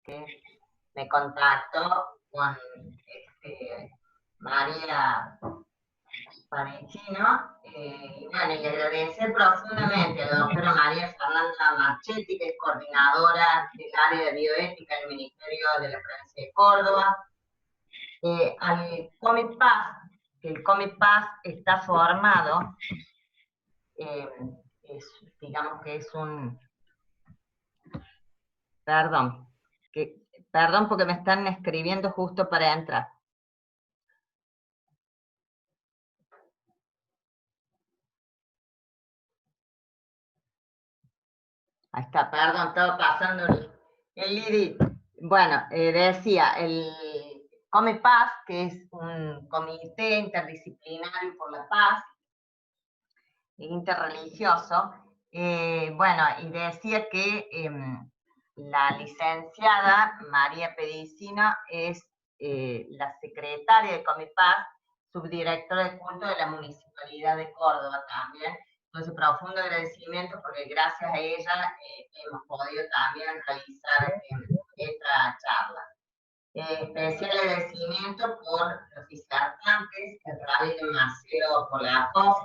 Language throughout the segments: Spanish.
que me contactó con María Parecino, y bueno, y agradecer profundamente a la doctora María Fernanda Marchetti, que es coordinadora del área de bioética del Ministerio de la Provincia de Córdoba, al COMIPAS, que el COMIPAS está formado, digamos que es un... Perdón porque me están escribiendo justo para entrar. Ahí está, perdón, estaba pasando el lead. Bueno, decía, el COMIPAS, que es un comité interdisciplinario por la paz, interreligioso, bueno, y decía que la licenciada María Pedicino es la secretaria de COMIPAS, subdirectora de culto de la Municipalidad de Córdoba también. Entonces, profundo agradecimiento porque gracias a ella hemos podido también realizar esta charla. Especial agradecimiento por los disertantes, el rabino Marcelo Polakov,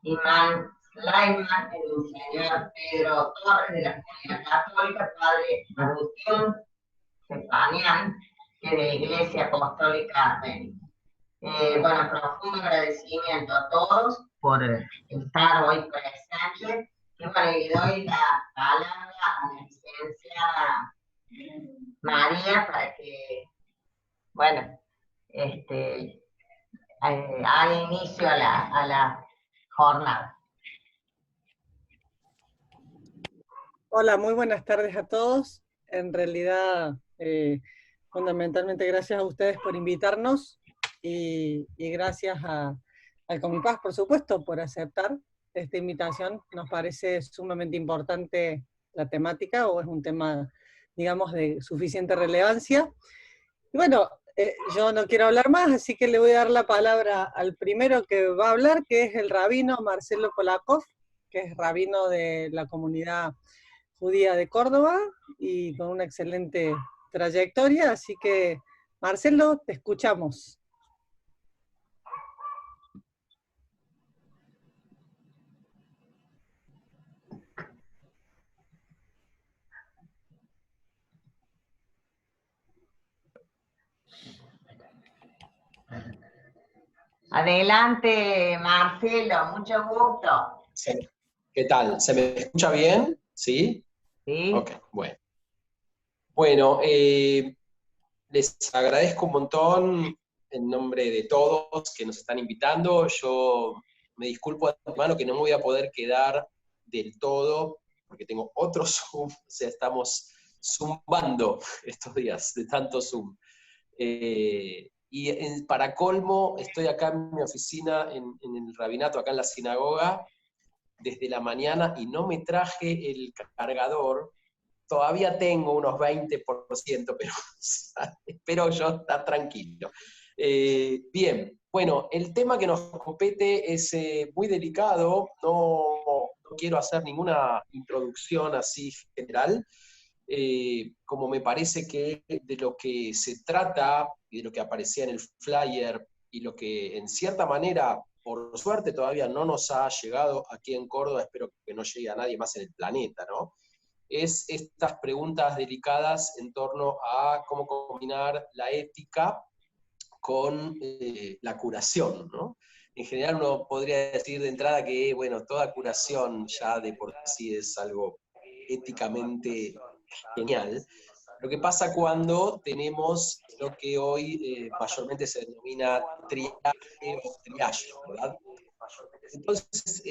Imán Slayman, el señor Pedro Torres de la Comunidad Católica, padre Agustín Stepanian, de la Iglesia Apostólica Armenia. Bueno, profundo agradecimiento a todos por estar hoy presentes. Y bueno, y doy la palabra a la licenciada María para que, bueno, haga inicio a la jornada. Hola, muy buenas tardes a todos. En realidad, fundamentalmente gracias a ustedes por invitarnos y gracias al Comipaz, por supuesto, por aceptar esta invitación. Nos parece sumamente importante la temática, o es un tema, digamos, de suficiente relevancia. Y bueno, yo no quiero hablar más, así que le voy a dar la palabra al primero que va a hablar, que es el rabino Marcelo Polakov, que es rabino de la comunidad judía de Córdoba y con una excelente trayectoria, así que Marcelo, te escuchamos. Adelante, Marcelo, mucho gusto. Sí. ¿Qué tal? ¿Se me escucha bien? ¿Sí? Sí. Ok, bueno. Bueno, les agradezco un montón en nombre de todos que nos están invitando. Yo me disculpo de antemano que no me voy a poder quedar del todo, porque tengo otro Zoom, o sea, estamos zumbando estos días de tanto Zoom. Para colmo, estoy acá en mi oficina, en el rabinato, acá en la sinagoga, desde la mañana y no me traje el cargador. Todavía tengo unos 20%, pero espero yo estar tranquilo. Bien, bueno, el tema que nos compete es muy delicado, no quiero hacer ninguna introducción así general, como me parece que de lo que se trata, y de lo que aparecía en el flyer, y lo que en cierta manera, por suerte, todavía no nos ha llegado aquí en Córdoba, espero que no llegue a nadie más en el planeta, ¿no? Es estas preguntas delicadas en torno a cómo combinar la ética con la curación, ¿no? En general uno podría decir de entrada que, bueno, toda curación ya de por sí es algo éticamente genial. Lo que pasa cuando tenemos lo que hoy mayormente se denomina triaje o triage, ¿verdad? Entonces,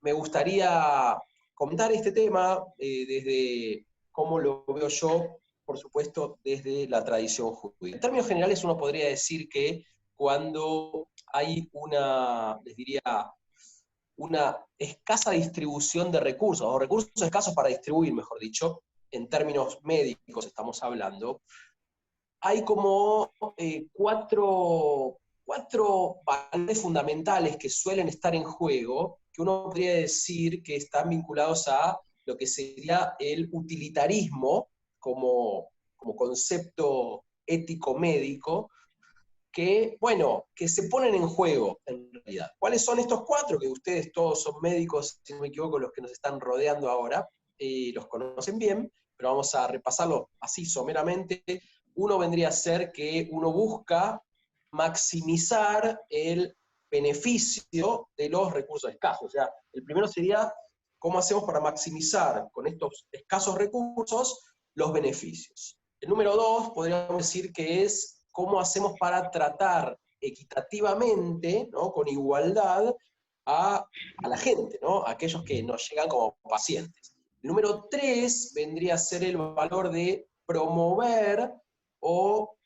me gustaría comentar este tema desde cómo lo veo yo, por supuesto, desde la tradición judía. En términos generales, uno podría decir que cuando hay les diría, una escasa distribución de recursos, o recursos escasos para distribuir, mejor dicho, en términos médicos estamos hablando, hay como cuatro valores fundamentales que suelen estar en juego, que uno podría decir que están vinculados a lo que sería el utilitarismo como concepto ético médico, que, bueno, que se ponen en juego, en realidad. ¿Cuáles son estos 4? Que ustedes todos son médicos, si no me equivoco, los que nos están rodeando ahora, los conocen bien, pero vamos a repasarlo así someramente. Uno vendría a ser que uno busca maximizar el beneficio de los recursos escasos. O sea, el primero sería cómo hacemos para maximizar con estos escasos recursos los beneficios. El número 2 podríamos decir que es cómo hacemos para tratar equitativamente, ¿no?, con igualdad, a la gente, ¿no?, a aquellos que nos llegan como pacientes. El número 3 vendría a ser el valor de promover o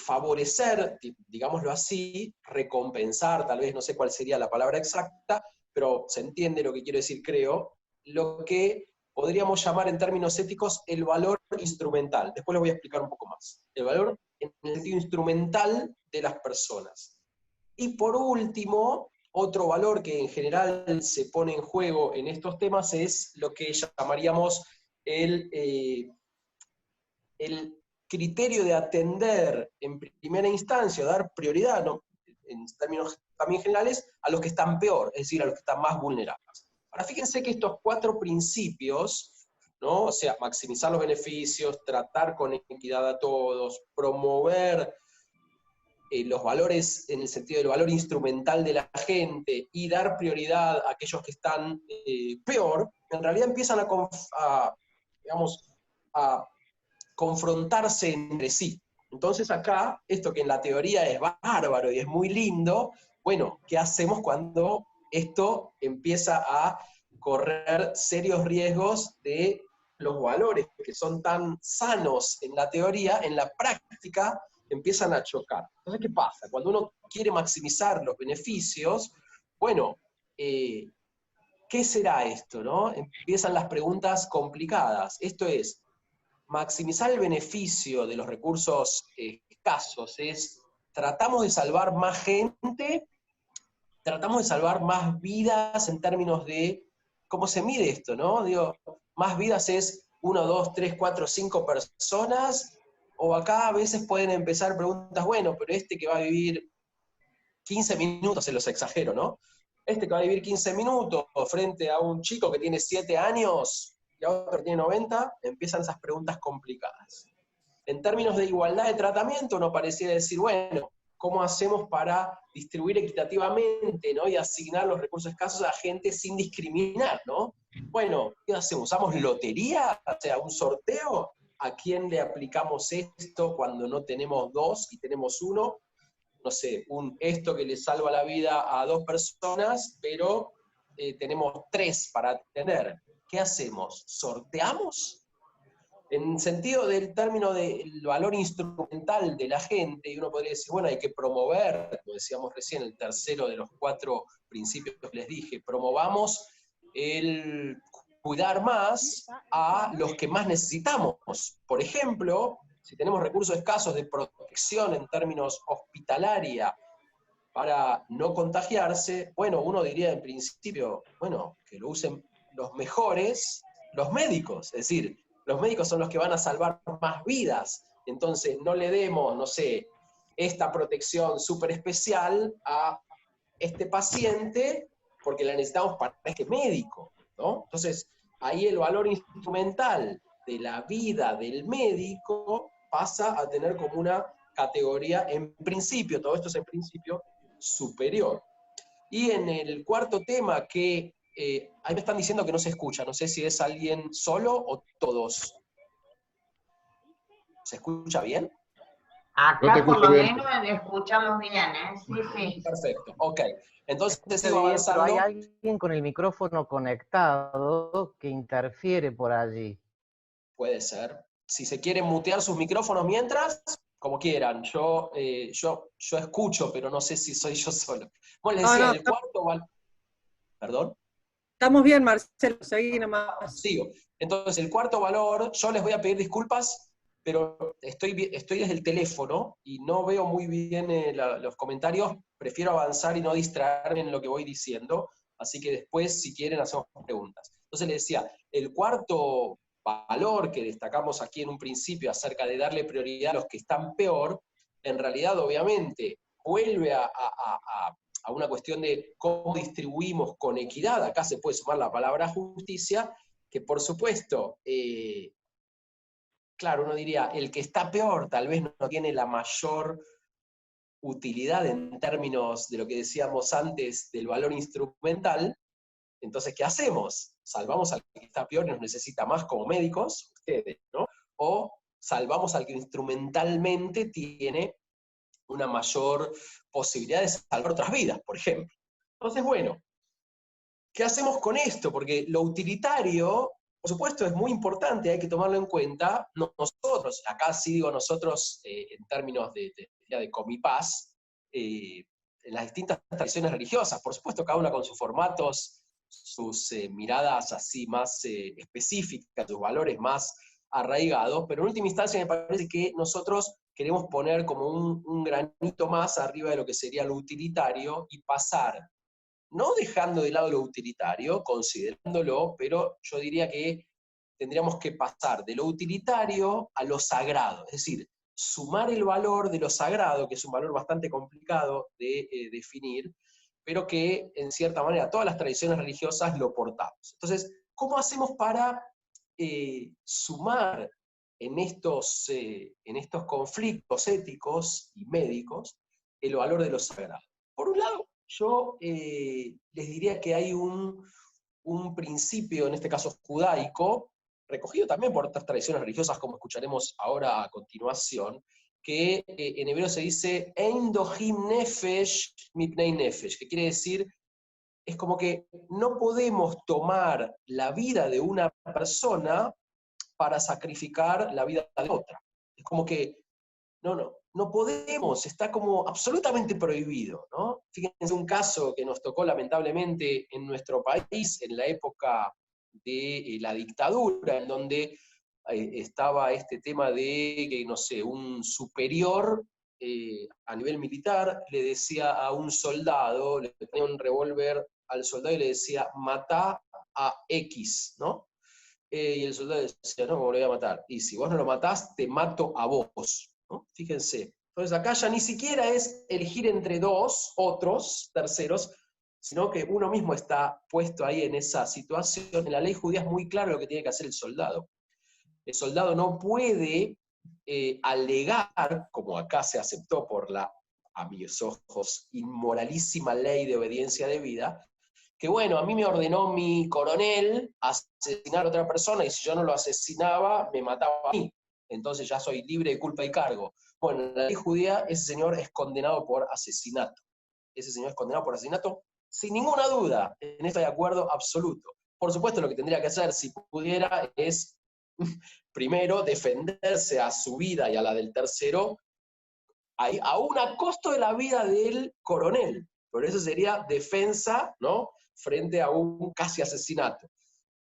favorecer, digámoslo así, recompensar, tal vez no sé cuál sería la palabra exacta, pero se entiende lo que quiero decir, creo, lo que podríamos llamar en términos éticos el valor instrumental. Después lo voy a explicar un poco más. El valor en el sentido instrumental de las personas. Y por último, otro valor que en general se pone en juego en estos temas es lo que llamaríamos el criterio de atender en primera instancia, dar prioridad, ¿no?, en términos también generales, a los que están peor, es decir, a los que están más vulnerables. Ahora fíjense que estos 4 principios, ¿no?, o sea, maximizar los beneficios, tratar con equidad a todos, promover los valores en el sentido del valor instrumental de la gente y dar prioridad a aquellos que están peor, en realidad empiezan digamos, a confrontarse entre sí. Entonces acá, esto que en la teoría es bárbaro y es muy lindo, bueno, ¿qué hacemos cuando esto empieza a correr serios riesgos de los valores que son tan sanos en la teoría, en la práctica empiezan a chocar? Entonces, ¿qué pasa? Cuando uno quiere maximizar los beneficios, bueno, ¿qué será esto, no? Empiezan las preguntas complicadas. Esto es, maximizar el beneficio de los recursos escasos es, tratamos de salvar más gente, tratamos de salvar más vidas en términos de cómo se mide esto, ¿no? Digo, más vidas es 1, 2, 3, 4, 5 personas, o acá a veces pueden empezar preguntas, bueno, pero este que va a vivir 15 minutos, se los exagero, ¿no? Este que va a vivir 15 minutos frente a un chico que tiene 7 años, y a otro que tiene 90, empiezan esas preguntas complicadas. En términos de igualdad de tratamiento, uno pareciera decir, bueno, ¿cómo hacemos para distribuir equitativamente, ¿no?, y asignar los recursos escasos a gente sin discriminar, ¿no? Bueno, ¿qué hacemos? ¿Usamos lotería? O sea, un sorteo. ¿A quién le aplicamos esto cuando no tenemos 2 y tenemos 1? No sé, esto que le salva la vida a 2 personas, pero tenemos 3 para atender. ¿Qué hacemos? ¿Sorteamos? En sentido del término del valor instrumental de la gente, y uno podría decir, bueno, hay que promover, como decíamos recién, el tercero de los 4 principios que les dije, promovamos el cuidar más a los que más necesitamos. Por ejemplo, si tenemos recursos escasos de protección en términos hospitalaria para no contagiarse, bueno, uno diría en principio, bueno, que lo usen los mejores, los médicos, es decir, los médicos son los que van a salvar más vidas, entonces no le demos, no sé, esta protección súper especial a este paciente porque la necesitamos para este médico, ¿no? Entonces, ahí el valor instrumental de la vida del médico pasa a tener como una categoría, en principio, todo esto es en principio, superior. Y en el cuarto tema que ahí me están diciendo que no se escucha, no sé si es alguien solo o todos. ¿Se escucha bien? Acá por lo menos escuchamos bien, ¿eh? Sí, sí. Perfecto, ok. Entonces sigo avanzando. Pero hay alguien con el micrófono conectado que interfiere por allí. Puede ser. Si se quieren mutear sus micrófonos mientras, como quieran. Yo escucho, pero no sé si soy yo solo. Bueno, les decía, el cuarto... ¿Perdón? Estamos bien, Marcelo, seguí nomás. Sigo. Entonces, el cuarto valor, yo les voy a pedir disculpas, pero estoy desde el teléfono y no veo muy bien los comentarios, prefiero avanzar y no distraerme en lo que voy diciendo, así que después, si quieren, hacemos preguntas. Entonces les decía, el cuarto valor que destacamos aquí en un principio acerca de darle prioridad a los que están peor, en realidad obviamente vuelve a una cuestión de cómo distribuimos con equidad. Acá se puede sumar la palabra justicia, que por supuesto, claro, uno diría, el que está peor tal vez no tiene la mayor utilidad en términos de lo que decíamos antes del valor instrumental. Entonces, ¿qué hacemos? ¿Salvamos al que está peor y nos necesita más como médicos? Ustedes, ¿no? ¿O salvamos al que instrumentalmente tiene una mayor posibilidad de salvar otras vidas, por ejemplo? Entonces, bueno, ¿qué hacemos con esto? Porque lo utilitario, por supuesto, es muy importante, hay que tomarlo en cuenta. Nosotros, acá sí digo nosotros en términos de Comipaz, en las distintas tradiciones religiosas, por supuesto, cada una con sus formatos, sus miradas así más específicas, sus valores más arraigados, pero en última instancia me parece que nosotros queremos poner como un granito más arriba de lo que sería lo utilitario y pasar, no dejando de lado lo utilitario, considerándolo, pero yo diría que tendríamos que pasar de lo utilitario a lo sagrado, es decir, sumar el valor de lo sagrado, que es un valor bastante complicado de definir, pero que en cierta manera todas las tradiciones religiosas lo portamos. Entonces, ¿cómo hacemos para sumar en estos conflictos éticos y médicos el valor de lo sagrado? Por un lado, yo les diría que hay un principio, en este caso judaico, recogido también por otras tradiciones religiosas, como escucharemos ahora a continuación, que en hebreo se dice Ein dohim nefesh mipnei nefesh, que quiere decir, es como que no podemos tomar la vida de una persona para sacrificar la vida de otra. Es como que no podemos, está como absolutamente prohibido, ¿no? Fíjense un caso que nos tocó lamentablemente en nuestro país, en la época de la dictadura, en donde estaba este tema de que, no sé, un superior a nivel militar le decía a un soldado, le ponía un revólver al soldado y le decía, matá a X, ¿no? Y el soldado decía, no, ¿cómo lo voy a matar? Y si vos no lo matás, te mato a vos, ¿no? Fíjense. Entonces acá ya ni siquiera es elegir entre dos, otros, terceros, sino que uno mismo está puesto ahí en esa situación. En la ley judía es muy claro lo que tiene que hacer el soldado. El soldado no puede alegar, como acá se aceptó por la, a mis ojos, inmoralísima ley de obediencia debida, que bueno, a mí me ordenó mi coronel asesinar a otra persona y si yo no lo asesinaba, me mataba a mí. Entonces ya soy libre de culpa y cargo. Bueno, en la ley judía ese señor es condenado por asesinato. Ese señor es condenado por asesinato sin ninguna duda. En esto hay acuerdo absoluto. Por supuesto, lo que tendría que hacer, si pudiera, es primero defenderse a su vida y a la del tercero, aún a costo de la vida del coronel. Por eso sería defensa, ¿no?, frente a un casi asesinato.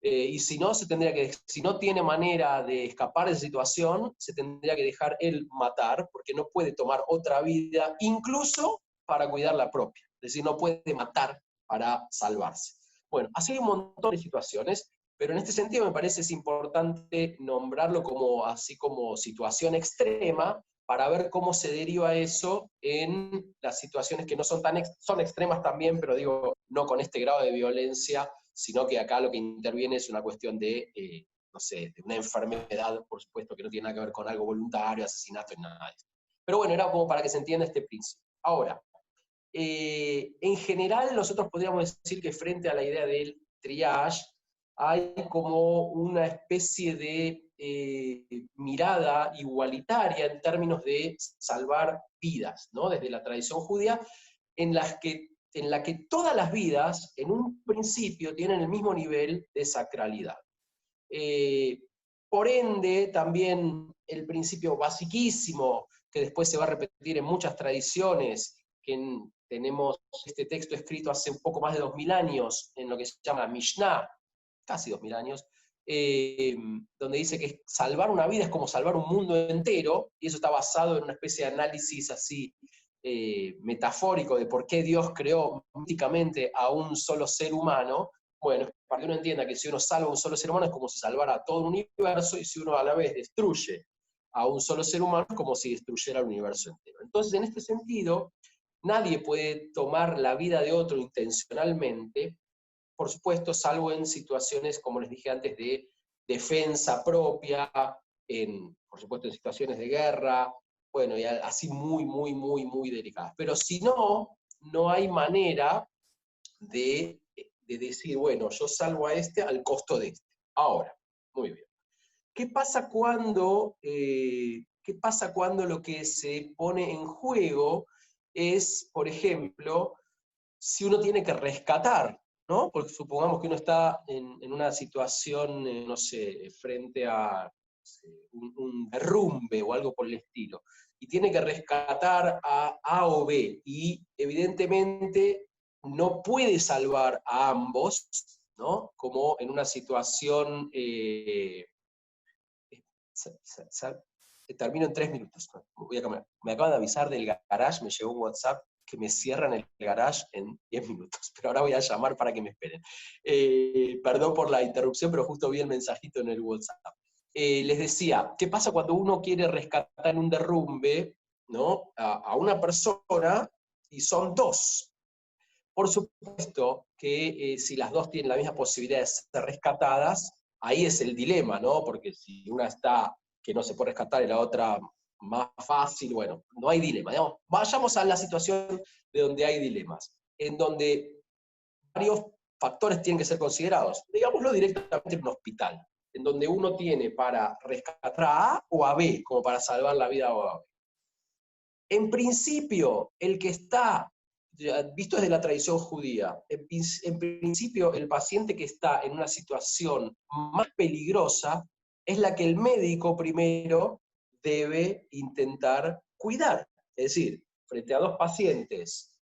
Y si no, si no tiene manera de escapar de esa situación, se tendría que dejar él matar, porque no puede tomar otra vida, incluso para cuidar la propia. Es decir, no puede matar para salvarse. Bueno, así hay un montón de situaciones, pero en este sentido me parece es importante nombrarlo como, así como situación extrema, para ver cómo se deriva eso en las situaciones que no son tan son extremas también, pero digo, no con este grado de violencia, sino que acá lo que interviene es una cuestión de, no sé, de una enfermedad, por supuesto, que no tiene nada que ver con algo voluntario, asesinato, y nada de eso. Pero bueno, era como para que se entienda este principio. Ahora, en general nosotros podríamos decir que frente a la idea del triage, hay como una especie de mirada igualitaria en términos de salvar vidas, ¿no?, desde la tradición judía, en la que todas las vidas, en un principio, tienen el mismo nivel de sacralidad. Por ende, también el principio basiquísimo, que después se va a repetir en muchas tradiciones, que tenemos este texto escrito hace un poco más de 2000 años, en lo que se llama Mishnah, casi 2000 años, donde dice que salvar una vida es como salvar un mundo entero, y eso está basado en una especie de análisis así metafórico de por qué Dios creó míticamente a un solo ser humano. Bueno, para que uno entienda que si uno salva a un solo ser humano es como si salvara a todo un universo, y si uno a la vez destruye a un solo ser humano es como si destruyera el universo entero. Entonces, en este sentido, nadie puede tomar la vida de otro intencionalmente, por supuesto, salvo en situaciones, como les dije antes, de defensa propia, por supuesto en situaciones de guerra, bueno, y así muy, muy, muy, muy delicadas. Pero si no, no hay manera de decir, bueno, yo salvo a este al costo de este. Ahora, muy bien. ¿Qué pasa cuando lo que se pone en juego es, por ejemplo, si uno tiene que rescatar, ¿no? Porque supongamos que uno está en una situación, no sé, frente a un derrumbe o algo por el estilo, y tiene que rescatar a A o B, y evidentemente no puede salvar a ambos, ¿no? Como en una situación... termino en 3 minutos. Voy a cambiar. Me acaban de avisar del garage, me llegó un WhatsApp que me cierran el garage en 10 minutos, pero ahora voy a llamar para que me esperen. Perdón por la interrupción, pero justo vi el mensajito en el WhatsApp. Les decía, ¿qué pasa cuando uno quiere rescatar en un derrumbe, ¿no? a una persona y son dos? Por supuesto que si las dos tienen la misma posibilidad de ser rescatadas, ahí es el dilema, ¿no? Porque si una está que no se puede rescatar y la otra más fácil, bueno, no hay dilema. Digamos, vayamos a la situación de donde hay dilemas, en donde varios factores tienen que ser considerados. Digámoslo directamente en un hospital, en donde uno tiene para rescatar a A o a B, como para salvar la vida a A o B. En principio, el que está, visto desde la tradición judía, en principio el paciente que está en una situación más peligrosa es la que el médico primero debe intentar cuidar. Es decir, frente a dos pacientes,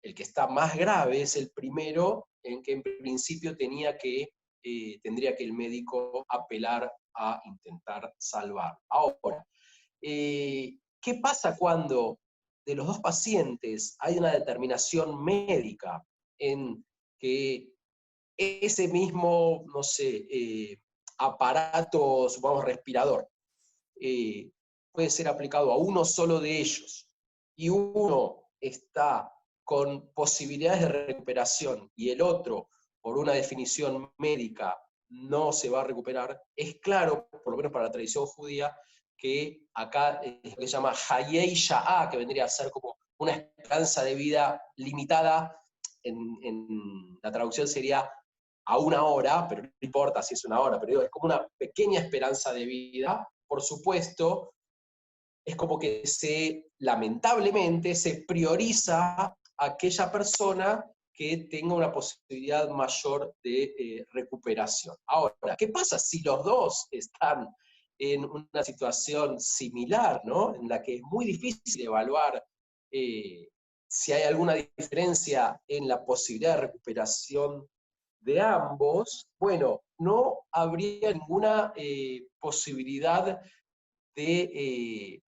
el que está más grave es el primero en que en principio tendría que el médico apelar a intentar salvar. Ahora, ¿qué pasa cuando de los dos pacientes hay una determinación médica en que ese mismo, no sé, aparato, supongamos respirador, puede ser aplicado a uno solo de ellos, y uno está con posibilidades de recuperación y el otro, por una definición médica, no se va a recuperar? Es claro, por lo menos para la tradición judía, que acá es lo que se llama Hayei Sha'ah, que vendría a ser como una esperanza de vida limitada, en la traducción sería a una hora, pero no importa si es una hora, pero es como una pequeña esperanza de vida. Por supuesto, es como que lamentablemente, se prioriza a aquella persona que tenga una posibilidad mayor de recuperación. Ahora, ¿qué pasa si los dos están en una situación similar, ¿no? En la que es muy difícil evaluar si hay alguna diferencia en la posibilidad de recuperación de ambos? Bueno, no habría ninguna posibilidad de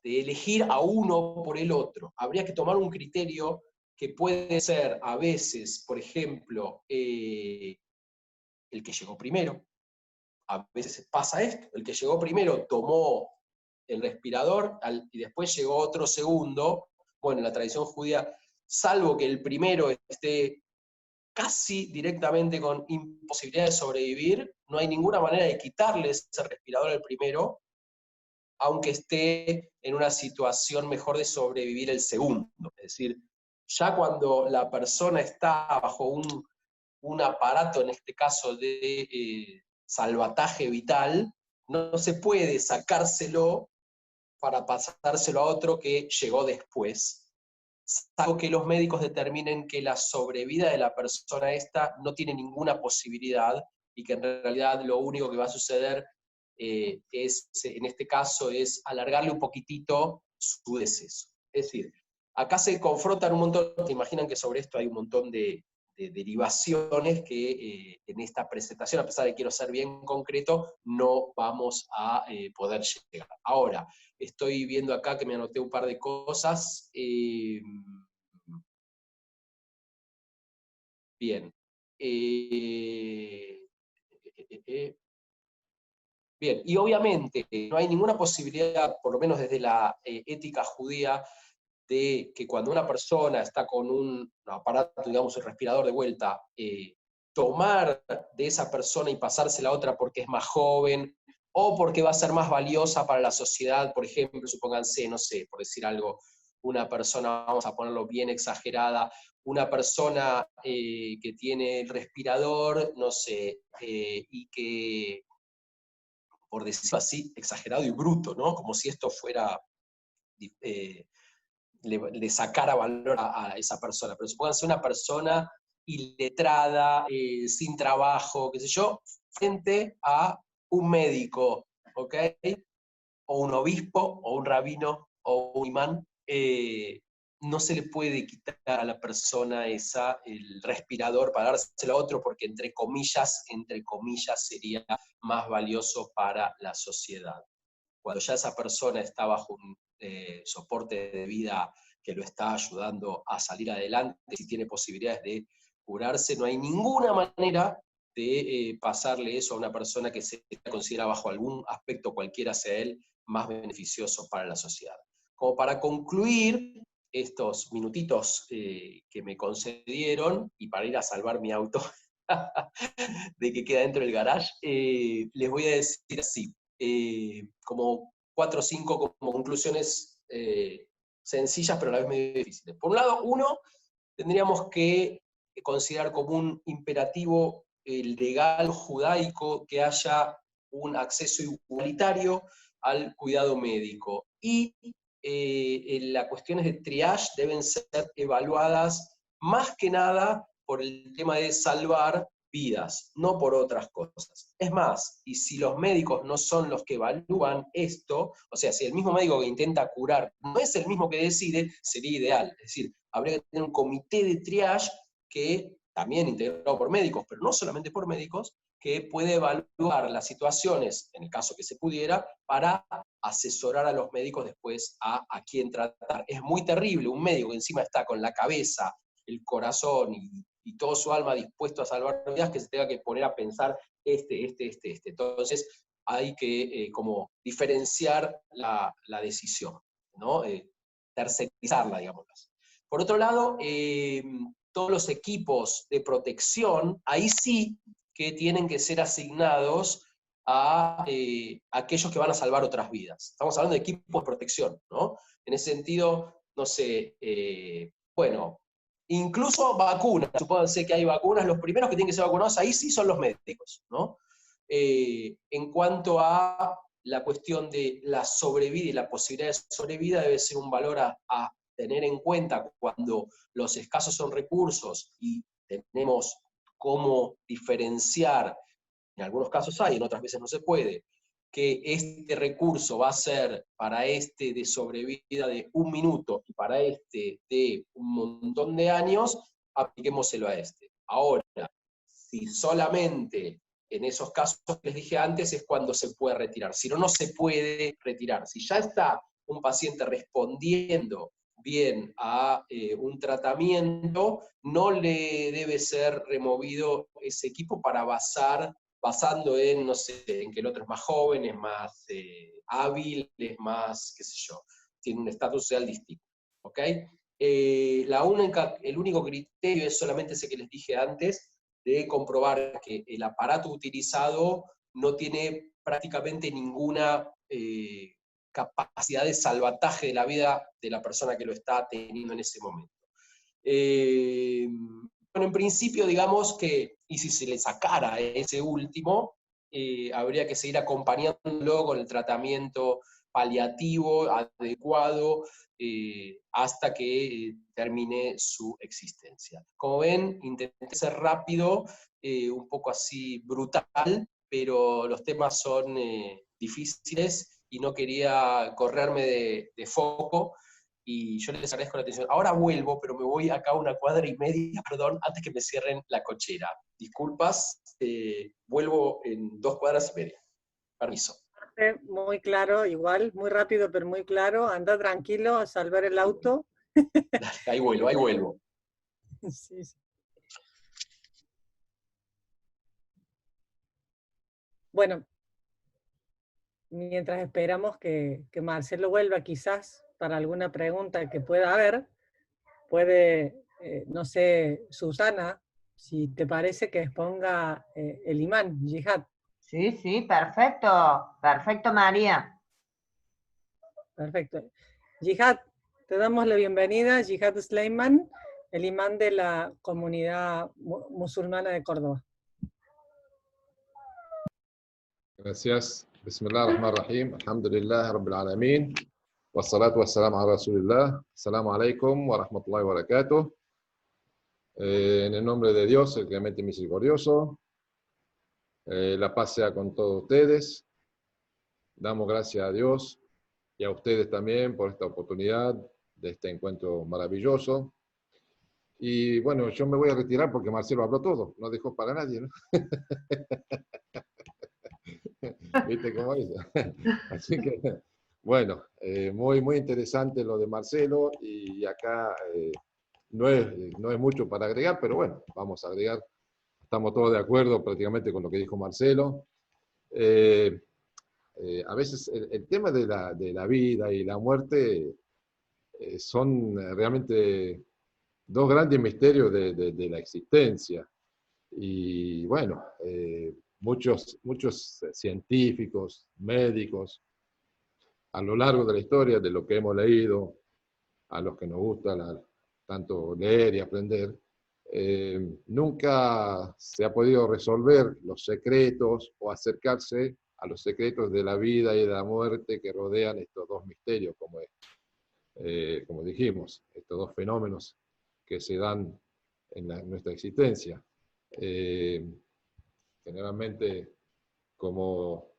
elegir a uno por el otro. Habría que tomar un criterio que puede ser a veces, por ejemplo, el que llegó primero. A veces pasa esto, el que llegó primero tomó el respirador y después llegó otro segundo. Bueno, en la tradición judía, salvo que el primero esté casi directamente con imposibilidad de sobrevivir, no hay ninguna manera de quitarle ese respirador al primero, aunque esté en una situación mejor de sobrevivir el segundo. Es decir, ya cuando la persona está bajo un aparato, en este caso de salvataje vital, no se puede sacárselo para pasárselo a otro que llegó después, salvo que los médicos determinen que la sobrevida de la persona esta no tiene ninguna posibilidad, y que en realidad lo único que va a suceder en este caso, es alargarle un poquitito su deceso. Es decir, acá se confrontan un montón, te imaginan que sobre esto hay un montón de derivaciones que en esta presentación, a pesar de que quiero ser bien concreto, no vamos a poder llegar. Ahora, estoy viendo acá que me anoté un par de cosas. Bien. Bien, y obviamente no hay ninguna posibilidad, por lo menos desde la ética judía, de que cuando una persona está con un aparato, digamos, un respirador de vuelta, tomar de esa persona y pasársela a otra porque es más joven, o porque va a ser más valiosa para la sociedad, por ejemplo, supónganse, no sé, por decir algo, una persona, vamos a ponerlo bien exagerada, una persona que tiene el respirador, no sé, y que, por decirlo así, exagerado y bruto, ¿no? Como si esto fuera... le sacara valor a esa persona. Pero supónganse una persona iletrada, sin trabajo, qué sé yo, frente a un médico, ¿ok? O un obispo, o un rabino, o un imán, no se le puede quitar a la persona esa el respirador para dárselo a otro, porque entre comillas, sería más valioso para la sociedad. Cuando ya esa persona está bajo un soporte de vida que lo está ayudando a salir adelante, si tiene posibilidades de curarse, no hay ninguna manera de pasarle eso a una persona que se considera bajo algún aspecto cualquiera sea él más beneficioso para la sociedad. Como para concluir estos minutitos que me concedieron, y para ir a salvar mi auto de que queda dentro del garage, les voy a decir así, como 4 o 5 como conclusiones sencillas, pero a la vez medio difíciles. Por un lado, uno, tendríamos que considerar como un imperativo legal judaico que haya un acceso igualitario al cuidado médico. Y las cuestiones de triage deben ser evaluadas más que nada por el tema de salvar vidas, no por otras cosas. Es más, y si los médicos no son los que evalúan esto, o sea, si el mismo médico que intenta curar no es el mismo que decide, sería ideal. Es decir, habría que tener un comité de triage que, también integrado por médicos, pero no solamente por médicos, que puede evaluar las situaciones, en el caso que se pudiera, para asesorar a los médicos después a quién tratar. Es muy terrible un médico que encima está con la cabeza, el corazón y todo su alma dispuesto a salvar vidas, que se tenga que poner a pensar Entonces hay que como diferenciar la decisión, ¿no? Tercerizarla, digamos. Por otro lado, todos los equipos de protección, ahí sí que tienen que ser asignados a aquellos que van a salvar otras vidas. Estamos hablando de equipos de protección, ¿no? En ese sentido, no sé, bueno, incluso vacunas, supónganse que hay vacunas, los primeros que tienen que ser vacunados ahí sí son los médicos, ¿no? En cuanto a la cuestión de la sobrevida y la posibilidad de sobrevida, debe ser un valor a tener en cuenta cuando los escasos son recursos y tenemos cómo diferenciar, en algunos casos hay, en otras veces no se puede, que este recurso va a ser para este de sobrevida de 1 minuto y para este de un montón de años, apliquémoselo a este. Ahora, si solamente en esos casos que les dije antes es cuando se puede retirar, si no, no se puede retirar. Si ya está un paciente respondiendo bien a un tratamiento, no le debe ser removido ese equipo para basando en, no sé, en que el otro es más joven, es más hábil, es más, qué sé yo, tiene un estatus social distinto. ¿Ok? El único criterio es solamente ese que les dije antes, de comprobar que el aparato utilizado no tiene prácticamente ninguna capacidad de salvataje de la vida de la persona que lo está teniendo en ese momento. Bueno, en principio, digamos que, y si se le sacara ese último, habría que seguir acompañándolo con el tratamiento paliativo adecuado hasta que termine su existencia. Como ven, intenté ser rápido, un poco así brutal, pero los temas son difíciles y no quería correrme de foco, y yo les agradezco la atención. Ahora vuelvo, pero me voy acá 1,5 cuadras, perdón, antes que me cierren la cochera. Disculpas, vuelvo en 2,5 cuadras. Permiso. Muy claro, igual, muy rápido, pero muy claro. Anda tranquilo a salvar el auto. Ahí vuelvo. Sí, sí. Bueno, mientras esperamos que Marcelo vuelva quizás para alguna pregunta que pueda haber, puede, no sé, Susana, si te parece que exponga el imán, yihad. Sí, sí, perfecto, perfecto, María. Perfecto. Yihad, te damos la bienvenida, Yihad Sleiman, el imán de la comunidad musulmana de Córdoba. Gracias. Bismillah ar-Rahman ar-Rahim. Alhamdulillah Rabbil Alamin. Wassalatu wassalamu ala Rasulillah. Assalamu alaikum wa rahmatullahi wa barakatuh. En el nombre de Dios, el clemente y misericordioso, la paz sea con todos ustedes. Damos gracias a Dios y a ustedes también por esta oportunidad de este encuentro maravilloso. Y bueno, yo me voy a retirar porque Marcelo habló todo, no dejó para nadie, ¿no? ¿Viste cómo es? Así que, bueno, muy interesante lo de Marcelo y acá no es mucho para agregar, pero bueno, vamos a agregar. Estamos todos de acuerdo prácticamente con lo que dijo Marcelo. A veces el tema de la vida y la muerte son realmente dos grandes misterios de la existencia. Y bueno, muchos científicos, médicos, a lo largo de la historia, de lo que hemos leído, a los que nos gusta tanto leer y aprender, nunca se ha podido resolver los secretos o acercarse a los secretos de la vida y de la muerte que rodean estos dos misterios, como dijimos, estos dos fenómenos que se dan en nuestra existencia. Generalmente, como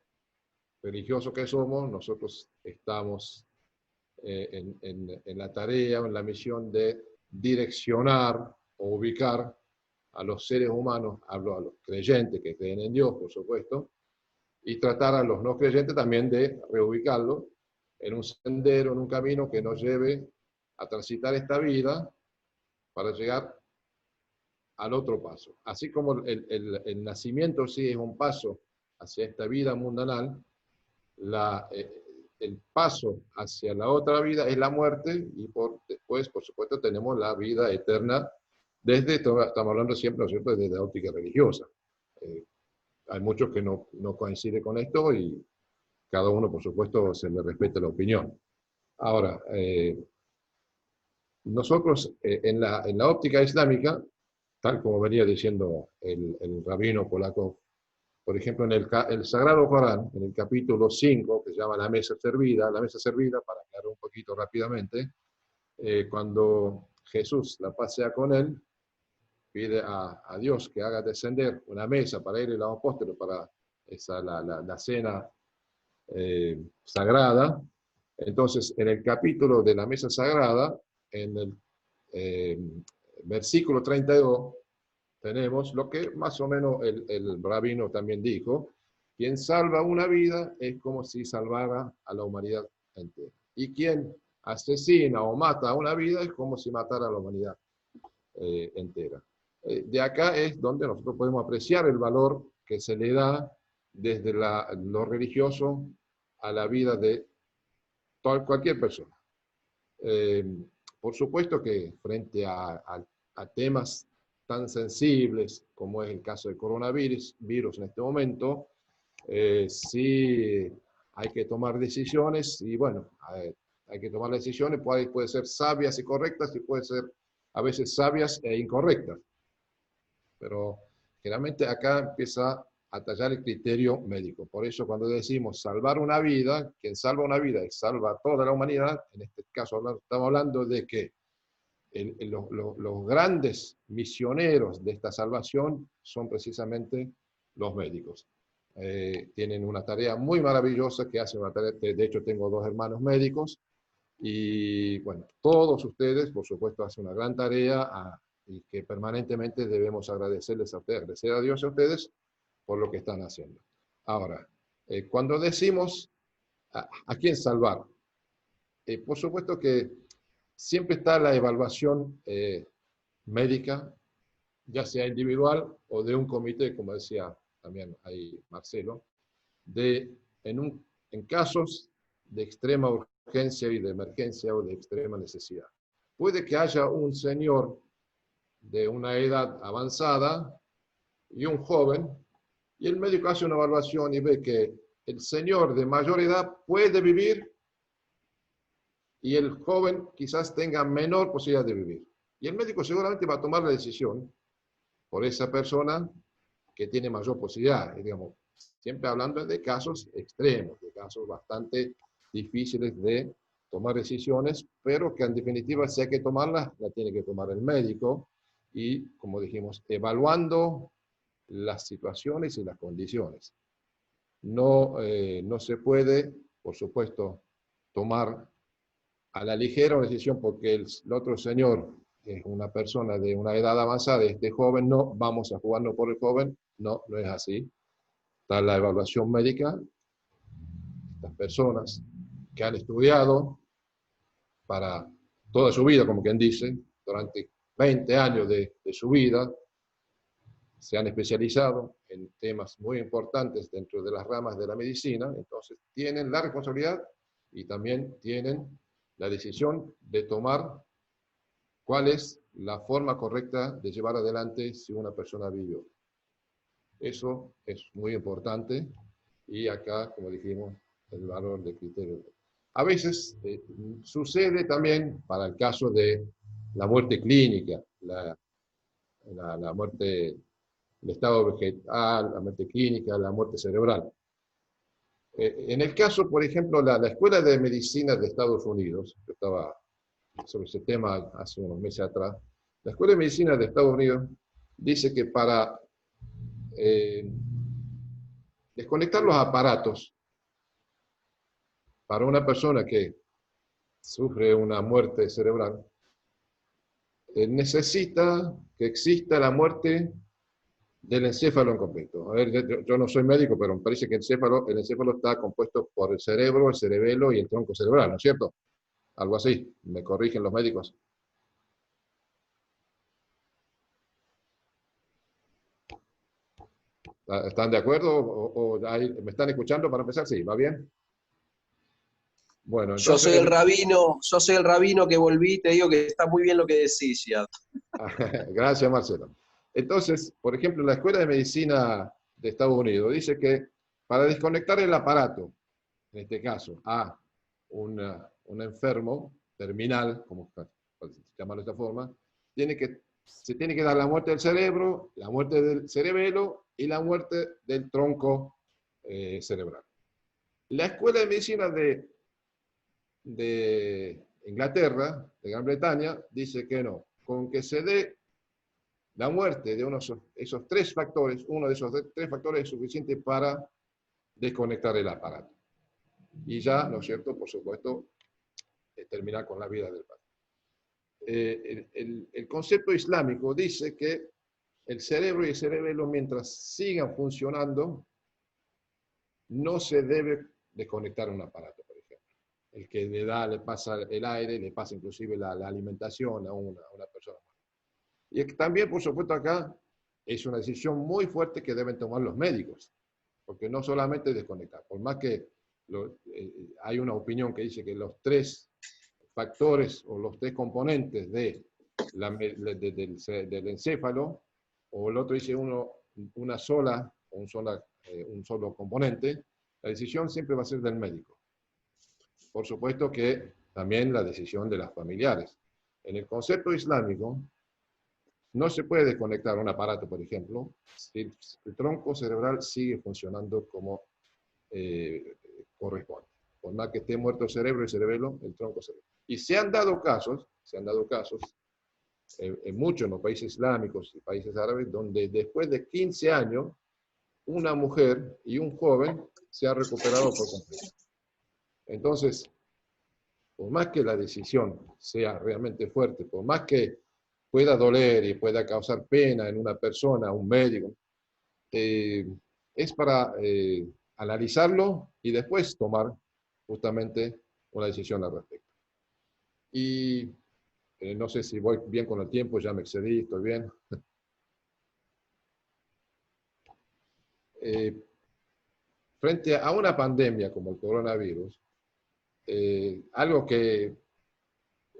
religiosos que somos, nosotros estamos en la tarea o en la misión de direccionar o ubicar a los seres humanos, hablo a los creyentes que creen en Dios, por supuesto, y tratar a los no creyentes también de reubicarlos en un sendero, en un camino que nos lleve a transitar esta vida para llegar al otro paso. Así como el nacimiento sí es un paso hacia esta vida mundanal, el paso hacia la otra vida es la muerte y después, por supuesto, tenemos la vida eterna estamos hablando siempre, ¿no es cierto?, desde la óptica religiosa. Hay muchos que no coinciden con esto y cada uno, por supuesto, se le respeta la opinión. Ahora, nosotros en la óptica islámica, tal como venía diciendo el rabino polaco, por ejemplo, en el Sagrado Corán, en el capítulo 5, que se llama la mesa servida, para aclarar un poquito rápidamente, cuando Jesús, la paz sea con él, pide a Dios que haga descender una mesa para él y los apóstoles para la cena sagrada. Entonces, en el capítulo de la mesa sagrada, en el versículo 32, tenemos lo que más o menos el rabino también dijo: quien salva una vida es como si salvara a la humanidad entera. Y quien asesina o mata a una vida es como si matara a la humanidad entera. De acá es donde nosotros podemos apreciar el valor que se le da desde lo religioso a la vida de cualquier persona. Por supuesto que frente a temas tan sensibles como es el caso del coronavirus en este momento, sí hay que tomar decisiones y bueno, hay que tomar decisiones, puede ser sabias y correctas y puede ser a veces sabias e incorrectas. Pero generalmente acá empieza a tallar el criterio médico. Por eso cuando decimos salvar una vida, quien salva una vida y salva a toda la humanidad, en este caso estamos hablando de que los grandes misioneros de esta salvación son precisamente los médicos. Tienen una tarea muy maravillosa que hacen una tarea, de hecho tengo dos hermanos médicos, y bueno, todos ustedes, por supuesto, hacen una gran tarea y que permanentemente debemos agradecerles a ustedes, agradecer a Dios a ustedes por lo que están haciendo. Ahora, cuando decimos a quién salvar, por supuesto que siempre está la evaluación médica, ya sea individual o de un comité, como decía también ahí Marcelo, en casos de extrema urgencia y de emergencia o de extrema necesidad. Puede que haya un señor de una edad avanzada y un joven, y el médico hace una evaluación y ve que el señor de mayor edad puede vivir y el joven quizás tenga menor posibilidad de vivir. Y el médico seguramente va a tomar la decisión por esa persona que tiene mayor posibilidad, digamos, siempre hablando de casos extremos, de casos bastante difíciles de tomar decisiones, pero que en definitiva si hay que tomarlas, la tiene que tomar el médico y, como dijimos, evaluando las situaciones y las condiciones. No, no se puede, por supuesto, tomar a la ligera una decisión porque el otro señor es una persona de una edad avanzada, este joven no, vamos a jugarnos por el joven, no, no es así. Está la evaluación médica, las personas que han estudiado para toda su vida, como quien dice, durante 20 años de su vida, se han especializado en temas muy importantes dentro de las ramas de la medicina, entonces tienen la responsabilidad y también tienen la decisión de tomar cuál es la forma correcta de llevar adelante si una persona vivió. Eso es muy importante y acá, como dijimos, el valor de criterio. A veces sucede también para el caso de la muerte clínica, la muerte, el estado vegetal, la muerte clínica, la muerte cerebral. En el caso, por ejemplo, la Escuela de Medicina de Estados Unidos, yo estaba sobre ese tema hace unos meses atrás, la Escuela de Medicina de Estados Unidos dice que para desconectar los aparatos para una persona que sufre una muerte cerebral, necesita que exista la muerte del encéfalo en completo. A ver, yo no soy médico, pero me parece que el encéfalo está compuesto por el cerebro, el cerebelo y el tronco cerebral, ¿no es cierto? Algo así, me corrigen los médicos. ¿Están de acuerdo? ¿O me están escuchando para empezar? Sí, ¿va bien? Bueno, entonces, yo soy el rabino que volví, te digo que está muy bien lo que decís ya. Gracias, Marcelo. Entonces, por ejemplo, la Escuela de Medicina de Estados Unidos dice que para desconectar el aparato, en este caso, a un enfermo terminal, como llamarlo de esta forma, se tiene que dar la muerte del cerebro, la muerte del cerebelo y la muerte del tronco cerebral. La Escuela de Medicina de Inglaterra, de Gran Bretaña, dice que no, con que se dé la muerte de esos tres factores, uno de esos tres factores es suficiente para desconectar el aparato. Y ya, ¿no es cierto?, por supuesto, terminar con la vida del paciente. El concepto islámico dice que el cerebro y el cerebelo, mientras sigan funcionando, no se debe desconectar un aparato, por ejemplo. El que le pasa el aire, le pasa inclusive la alimentación a una persona. Y también, por supuesto, acá es una decisión muy fuerte que deben tomar los médicos, porque no solamente desconectar, por más que hay una opinión que dice que los tres factores o los tres componentes del encéfalo, o el otro dice un solo componente, la decisión siempre va a ser del médico. Por supuesto que también la decisión de las familiares. En el concepto islámico, no se puede desconectar un aparato, por ejemplo, si el tronco cerebral sigue funcionando como corresponde. Por más que esté muerto el cerebro y el cerebelo, el tronco cerebral. Y se han dado casos en muchos en los países islámicos y países árabes, donde después de 15 años, una mujer y un joven se han recuperado por completo. Entonces, por más que la decisión sea realmente fuerte, por más que pueda doler y pueda causar pena en una persona, un médico, es para analizarlo y después tomar justamente una decisión al respecto. Y no sé si voy bien con el tiempo, ya me excedí, estoy bien. frente a una pandemia como el coronavirus, algo que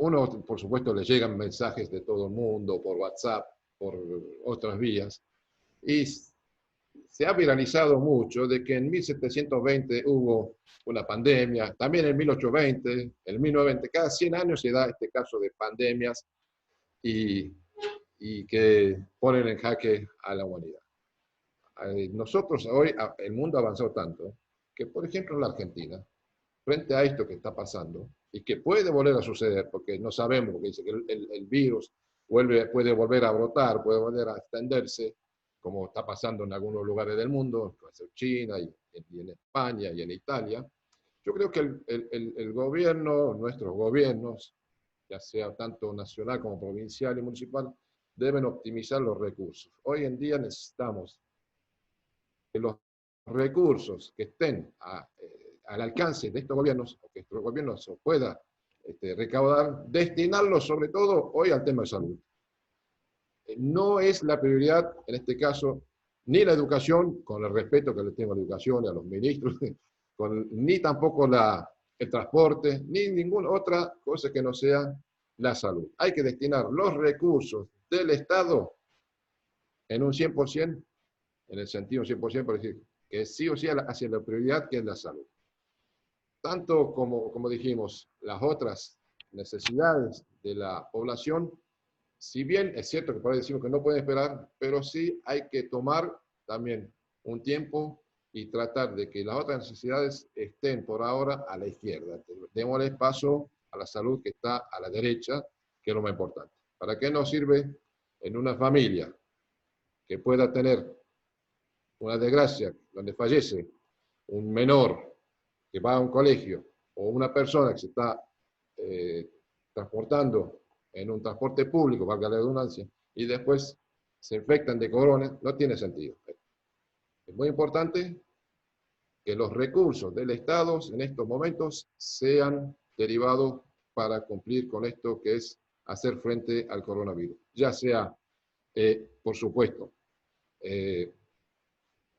uno, por supuesto, le llegan mensajes de todo el mundo, por WhatsApp, por otras vías, y se ha viralizado mucho de que en 1720 hubo una pandemia, también en 1820, en 1920, cada 100 años se da este caso de pandemias y que ponen en jaque a la humanidad. Nosotros hoy, el mundo avanzó tanto, que por ejemplo en la Argentina, frente a esto que está pasando, y que puede volver a suceder, porque no sabemos, porque dice que el virus puede volver a brotar, puede volver a extenderse, como está pasando en algunos lugares del mundo, puede ser China y en España y en Italia. Yo creo que el gobierno, nuestros gobiernos, ya sea tanto nacional como provincial y municipal, deben optimizar los recursos. Hoy en día necesitamos que los recursos que estén al alcance de estos gobiernos, o que estos gobiernos se pueda recaudar, destinarlos sobre todo hoy al tema de salud. No es la prioridad, en este caso, ni la educación, con el respeto que le tengo a la educación y a los ministros, ni tampoco el transporte, ni ninguna otra cosa que no sea la salud. Hay que destinar los recursos del Estado en un 100%, en el sentido 100%, por decir, que sí o sí hacia la prioridad que es la salud. Tanto como dijimos, las otras necesidades de la población, si bien es cierto que por ahí decimos que no pueden esperar, pero sí hay que tomar también un tiempo y tratar de que las otras necesidades estén por ahora a la izquierda. Démosle paso a la salud que está a la derecha, que es lo más importante. ¿Para qué nos sirve en una familia que pueda tener una desgracia donde fallece un menor que va a un colegio o una persona que se está transportando en un transporte público, valga la redundancia, y después se infectan de corona? No tiene sentido. Es muy importante que los recursos del Estado en estos momentos sean derivados para cumplir con esto que es hacer frente al coronavirus. Ya sea, por supuesto,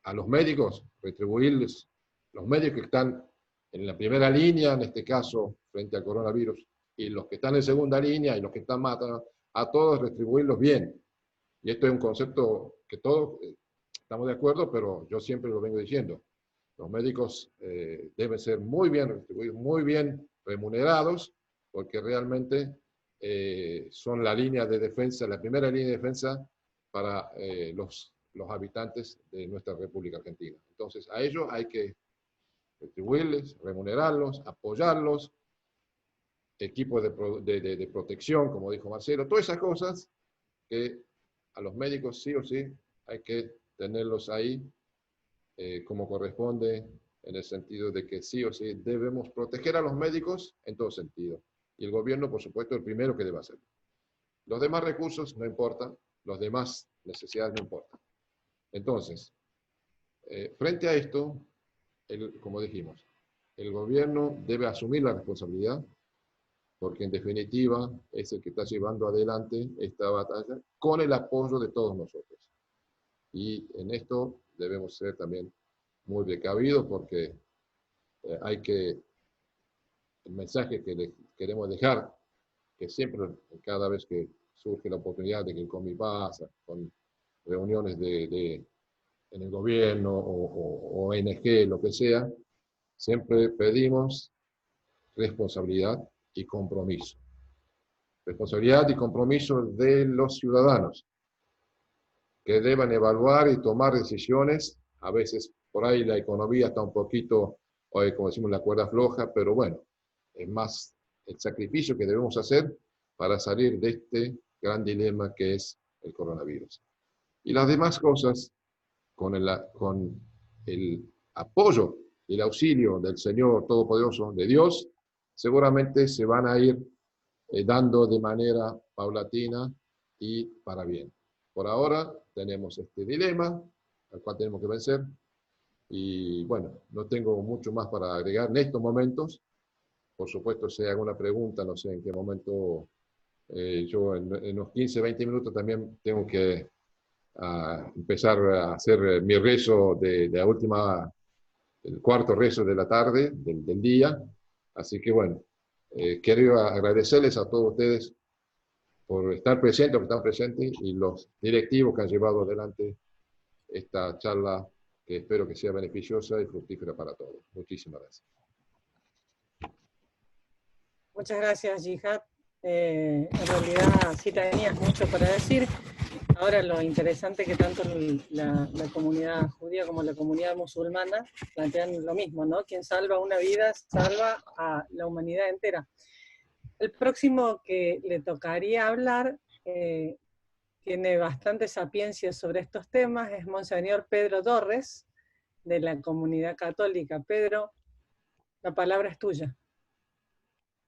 a los médicos, retribuirles, los médicos que están en la primera línea, en este caso, frente al coronavirus, y los que están en segunda línea y los que están matando, a todos retribuirlos bien. Y esto es un concepto que todos estamos de acuerdo, pero yo siempre lo vengo diciendo. Los médicos deben ser muy bien retribuidos, muy bien remunerados, porque realmente son la línea de defensa, la primera línea de defensa para los habitantes de nuestra República Argentina. Entonces, a ellos hay que retribuirles, remunerarlos, apoyarlos, equipos de protección, como dijo Marcelo, todas esas cosas que a los médicos sí o sí hay que tenerlos ahí como corresponde, en el sentido de que sí o sí debemos proteger a los médicos en todo sentido. Y el gobierno, por supuesto, el primero que debe hacerlo. Los demás recursos no importan, los demás necesidades no importan. Entonces, frente a esto, como dijimos, el gobierno debe asumir la responsabilidad, porque en definitiva es el que está llevando adelante esta batalla con el apoyo de todos nosotros. Y en esto debemos ser también muy precavidos, porque el mensaje que le queremos dejar, que siempre, cada vez que surge la oportunidad de que el COMIPAS, con reuniones en el gobierno o ONG, lo que sea, siempre pedimos responsabilidad y compromiso. Responsabilidad y compromiso de los ciudadanos, que deban evaluar y tomar decisiones. A veces por ahí la economía está un poquito, hoy como decimos, la cuerda floja, pero bueno, es más el sacrificio que debemos hacer para salir de este gran dilema que es el coronavirus. Y las demás cosas, con el apoyo y el auxilio del Señor Todopoderoso, de Dios, seguramente se van a ir dando de manera paulatina y para bien. Por ahora tenemos este dilema al cual tenemos que vencer, y bueno, no tengo mucho más para agregar en estos momentos. Por supuesto, si hay alguna pregunta, no sé en qué momento, yo en unos 15, 20 minutos también tengo que empezar a hacer mi rezo de la última el cuarto rezo de la tarde, del día. Así que bueno, quiero agradecerles a todos ustedes por estar presentes, por estar presentes, y los directivos que han llevado adelante esta charla, que espero que sea beneficiosa y fructífera para todos. Muchísimas gracias. Muchas gracias, Jihad. En realidad sí tenías mucho para decir. Ahora lo interesante que tanto la comunidad judía como la comunidad musulmana plantean lo mismo, ¿no? Quien salva una vida, salva a la humanidad entera. El próximo que le tocaría hablar tiene bastante sapiencia sobre estos temas, es Monseñor Pedro Torres, de la comunidad católica. Pedro, la palabra es tuya.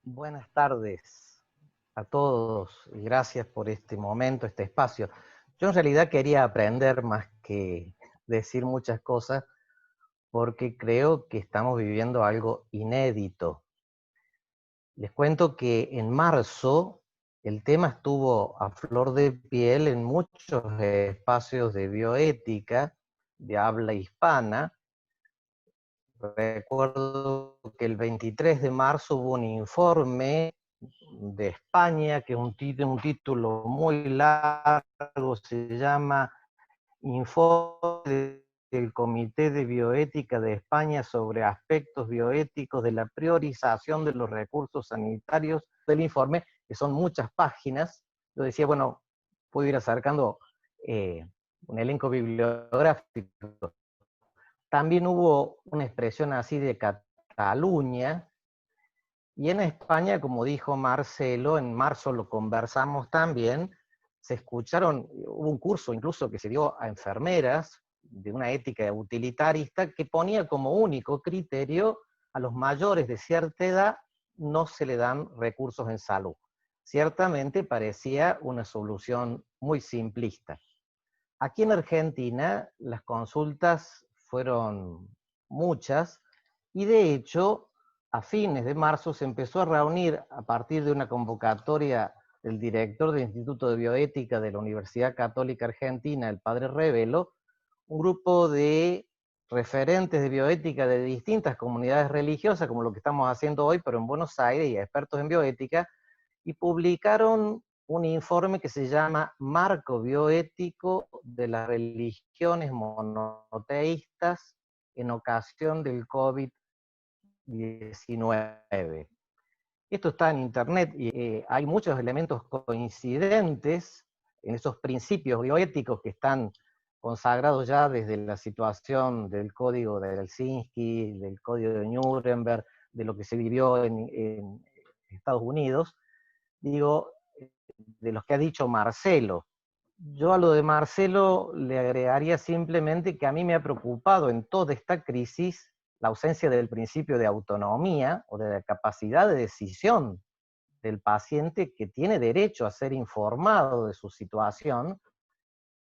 Buenas tardes a todos y gracias por este momento, este espacio. Yo en realidad quería aprender más que decir muchas cosas, porque creo que estamos viviendo algo inédito. Les cuento que en marzo el tema estuvo a flor de piel en muchos espacios de bioética de habla hispana. Recuerdo que el 23 de marzo hubo un informe de España, que es un título muy largo, se llama Informe del Comité de Bioética de España sobre aspectos bioéticos de la priorización de los recursos sanitarios del informe, que son muchas páginas. Yo decía, bueno, puedo ir acercando un elenco bibliográfico. También hubo una expresión así de Cataluña, y en España, como dijo Marcelo, en marzo lo conversamos también, se escucharon, hubo un curso incluso que se dio a enfermeras de una ética utilitarista que ponía como único criterio a los mayores de cierta edad no se le dan recursos en salud. Ciertamente parecía una solución muy simplista. Aquí en Argentina las consultas fueron muchas y de hecho a fines de marzo se empezó a reunir a partir de una convocatoria del director del Instituto de Bioética de la Universidad Católica Argentina, el padre Revelo, un grupo de referentes de bioética de distintas comunidades religiosas, como lo que estamos haciendo hoy, pero en Buenos Aires, y expertos en bioética, y publicaron un informe que se llama Marco Bioético de las religiones monoteístas en ocasión del COVID-19. Esto está en internet y hay muchos elementos coincidentes en esos principios bioéticos que están consagrados ya desde la situación del Código de Helsinki, del Código de Nuremberg, de lo que se vivió en Estados Unidos, digo, de los que ha dicho Marcelo. Yo a lo de Marcelo le agregaría simplemente que a mí me ha preocupado en toda esta crisis la ausencia del principio de autonomía o de la capacidad de decisión del paciente, que tiene derecho a ser informado de su situación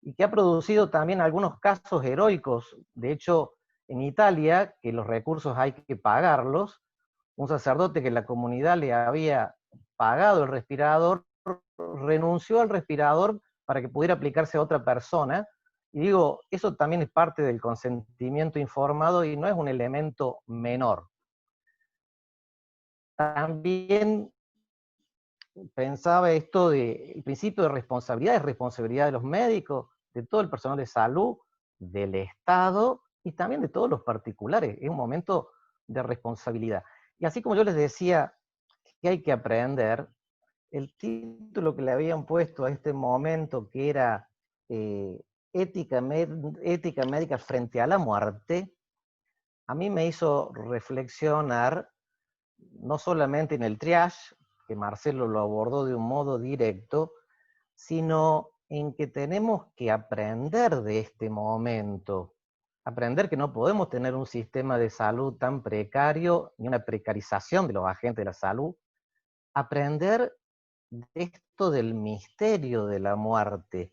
y que ha producido también algunos casos heroicos. De hecho, en Italia, que los recursos hay que pagarlos, un sacerdote que la comunidad le había pagado el respirador renunció al respirador para que pudiera aplicarse a otra persona. Y digo, eso también es parte del consentimiento informado y no es un elemento menor. También pensaba esto del principio de responsabilidad, es responsabilidad de los médicos, de todo el personal de salud, del Estado y también de todos los particulares. Es un momento de responsabilidad. Y así como yo les decía que hay que aprender, el título que le habían puesto a este momento, que era ética médica frente a la muerte, a mí me hizo reflexionar no solamente en el triage, que Marcelo lo abordó de un modo directo, sino en que tenemos que aprender de este momento, aprender que no podemos tener un sistema de salud tan precario, ni una precarización de los agentes de la salud, aprender de esto del misterio de la muerte.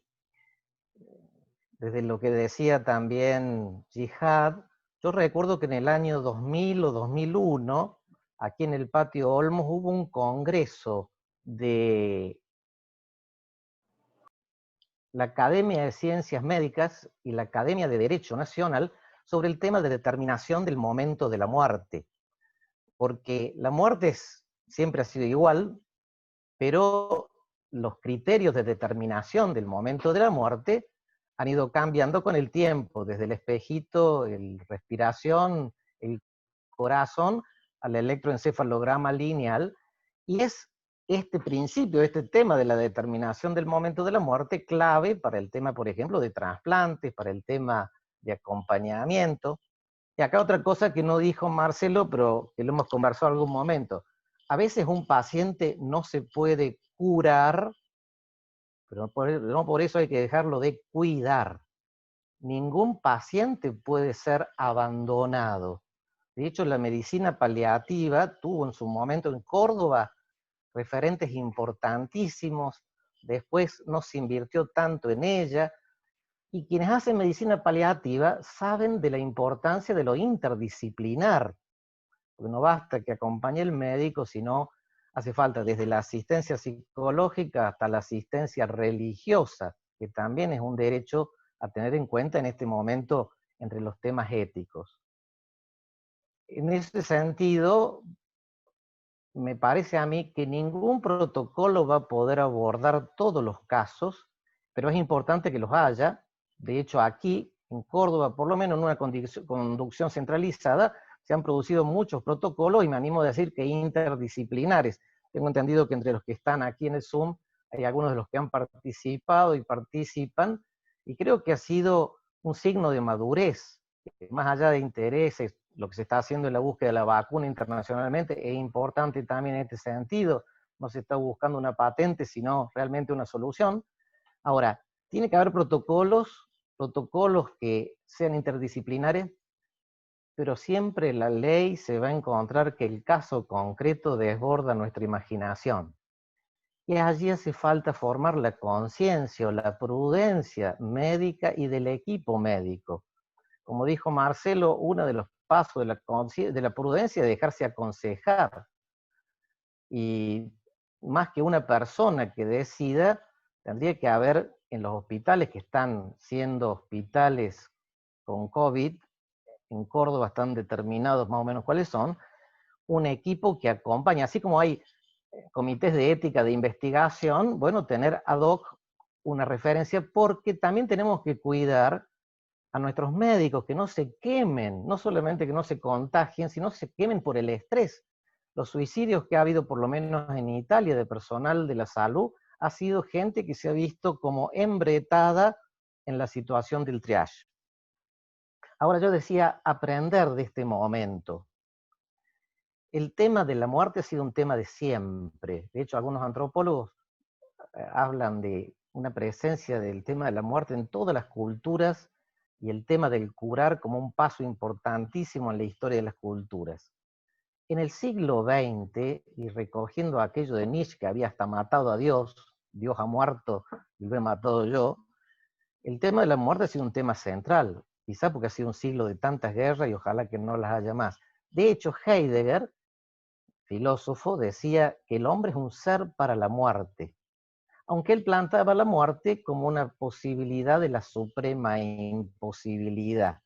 Desde lo que decía también Jihad, yo recuerdo que en el año 2000 o 2001, aquí en el Patio Olmos, hubo un congreso de la Academia de Ciencias Médicas y la Academia de Derecho Nacional sobre el tema de determinación del momento de la muerte. Porque la muerte siempre ha sido igual, pero los criterios de determinación del momento de la muerte han ido cambiando con el tiempo, desde el espejito, la respiración, el corazón, al electroencefalograma lineal, y es este principio, este tema de la determinación del momento de la muerte clave para el tema, por ejemplo, de trasplantes, para el tema de acompañamiento. Y acá otra cosa que no dijo Marcelo, pero que lo hemos conversado en algún momento. A veces un paciente no se puede curar, pero no por eso hay que dejarlo de cuidar. Ningún paciente puede ser abandonado. De hecho, la medicina paliativa tuvo en su momento en Córdoba referentes importantísimos, después no se invirtió tanto en ella, y quienes hacen medicina paliativa saben de la importancia de lo interdisciplinar, porque no basta que acompañe el médico, sino hace falta desde la asistencia psicológica hasta la asistencia religiosa, que también es un derecho a tener en cuenta en este momento entre los temas éticos. En ese sentido, me parece a mí que ningún protocolo va a poder abordar todos los casos, pero es importante que los haya. De hecho, aquí, en Córdoba, por lo menos en una conducción centralizada, se han producido muchos protocolos, y me animo a decir que interdisciplinares. Tengo entendido que entre los que están aquí en el Zoom, hay algunos de los que han participado y participan, y creo que ha sido un signo de madurez, más allá de intereses. Lo que se está haciendo en la búsqueda de la vacuna internacionalmente es importante también en este sentido. No se está buscando una patente, sino realmente una solución. Ahora, tiene que haber protocolos que sean interdisciplinares, pero siempre la ley se va a encontrar que el caso concreto desborda nuestra imaginación. Y allí hace falta formar la conciencia o la prudencia médica y del equipo médico. Como dijo Marcelo, uno de los pasos de la prudencia es dejarse aconsejar. Y más que una persona que decida, tendría que haber en los hospitales que están siendo hospitales con COVID, en Córdoba están determinados más o menos cuáles son, un equipo que acompañe, así como hay comités de ética de investigación, bueno, tener ad hoc una referencia, porque también tenemos que cuidar a nuestros médicos que no se quemen, no solamente que no se contagien, sino se quemen por el estrés. Los suicidios que ha habido, por lo menos en Italia, de personal de la salud, ha sido gente que se ha visto como embretada en la situación del triage. Ahora yo decía, aprender de este momento. El tema de la muerte ha sido un tema de siempre. De hecho, algunos antropólogos hablan de una presencia del tema de la muerte en todas las culturas, y el tema del curar como un paso importantísimo en la historia de las culturas. En el siglo XX, y recogiendo aquello de Nietzsche, que había hasta matado a Dios, Dios ha muerto y lo he matado yo, el tema de la muerte ha sido un tema central, quizá porque ha sido un siglo de tantas guerras y ojalá que no las haya más. De hecho, Heidegger, filósofo, decía que el hombre es un ser para la muerte, aunque él plantaba la muerte como una posibilidad de la suprema imposibilidad.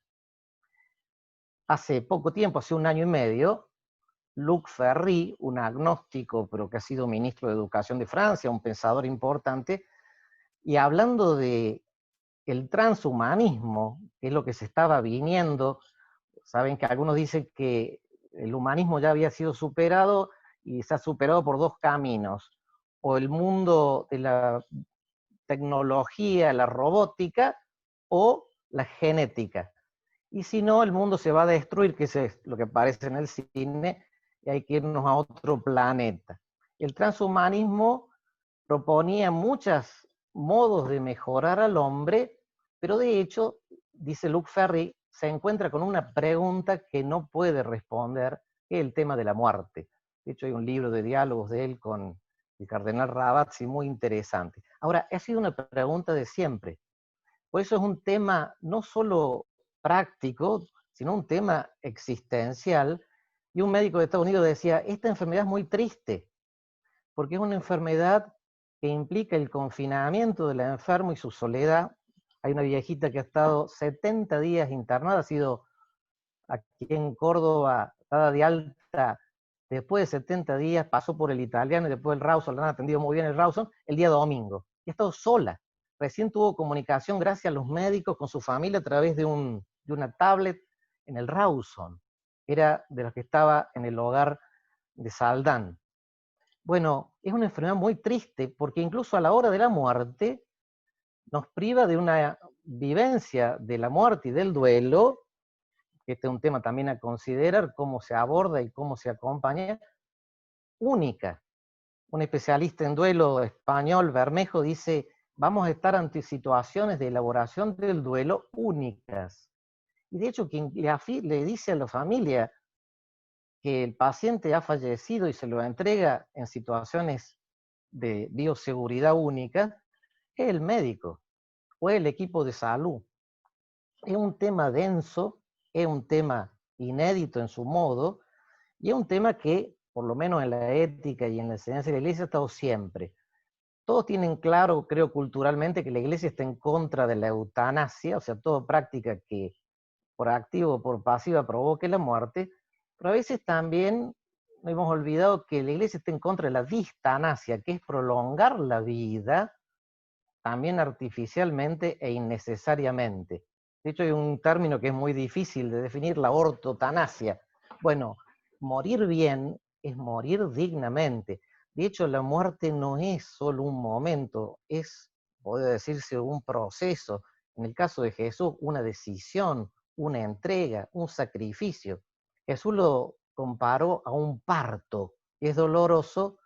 Hace poco tiempo, hace un año y medio, Luc Ferry, un agnóstico, pero que ha sido ministro de Educación de Francia, un pensador importante, y hablando de el transhumanismo, que es lo que se estaba viniendo, saben que algunos dicen que el humanismo ya había sido superado, y se ha superado por dos caminos: o el mundo de la tecnología, la robótica, o la genética. Y si no, el mundo se va a destruir, que es lo que aparece en el cine, y hay que irnos a otro planeta. El transhumanismo proponía muchos modos de mejorar al hombre, pero de hecho, dice Luc Ferry, se encuentra con una pregunta que no puede responder, que es el tema de la muerte. De hecho, hay un libro de diálogos de él con el cardenal Ravazzi muy interesante. Ahora, ha sido una pregunta de siempre. Por eso es un tema no solo práctico, sino un tema existencial. Y un médico de Estados Unidos decía, esta enfermedad es muy triste, porque es una enfermedad que implica el confinamiento del enfermo y su soledad. Hay una viejita que ha estado 70 días internada, ha sido aquí en Córdoba, dada de alta después de 70 días, pasó por el italiano y después el Rawson, le han atendido muy bien el Rawson, el día domingo. Y ha estado sola. Recién tuvo comunicación gracias a los médicos con su familia a través de una tablet en el Rawson. Era de los que estaba en el hogar de Saldán. Bueno, es una enfermedad muy triste porque incluso a la hora de la muerte nos priva de una vivencia de la muerte y del duelo. Este es un tema también a considerar, cómo se aborda y cómo se acompaña, única. Un especialista en duelo español, Bermejo, dice, vamos a estar ante situaciones de elaboración del duelo únicas. Y de hecho, quien le dice a la familia que el paciente ha fallecido y se lo entrega en situaciones de bioseguridad única, es el médico o el equipo de salud. Es un tema denso, es un tema inédito en su modo, y es un tema que, por lo menos en la ética y en la enseñanza de la Iglesia, ha estado siempre. Todos tienen claro, creo culturalmente, que la Iglesia está en contra de la eutanasia, o sea, toda práctica que por activa o por pasiva provoque la muerte, pero a veces también hemos olvidado que la Iglesia está en contra de la distanasia, que es prolongar la vida, también artificialmente e innecesariamente. De hecho, hay un término que es muy difícil de definir, la ortotanasia. Bueno, morir bien es morir dignamente. De hecho, la muerte no es solo un momento, es, puede decirse, un proceso. En el caso de Jesús, una decisión, una entrega, un sacrificio. Jesús lo comparó a un parto. Es doloroso,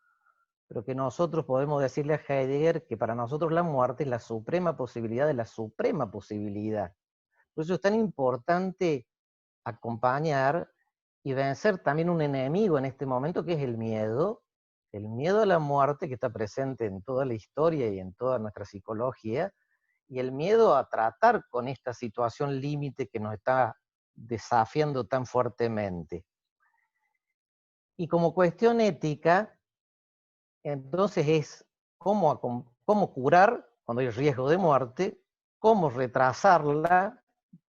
pero que nosotros podemos decirle a Heidegger que para nosotros la muerte es la suprema posibilidad de la suprema posibilidad. Por eso es tan importante acompañar y vencer también un enemigo en este momento, que es el miedo a la muerte, que está presente en toda la historia y en toda nuestra psicología, y el miedo a tratar con esta situación límite que nos está desafiando tan fuertemente. Y como cuestión ética, entonces es cómo curar cuando hay riesgo de muerte, cómo retrasarla,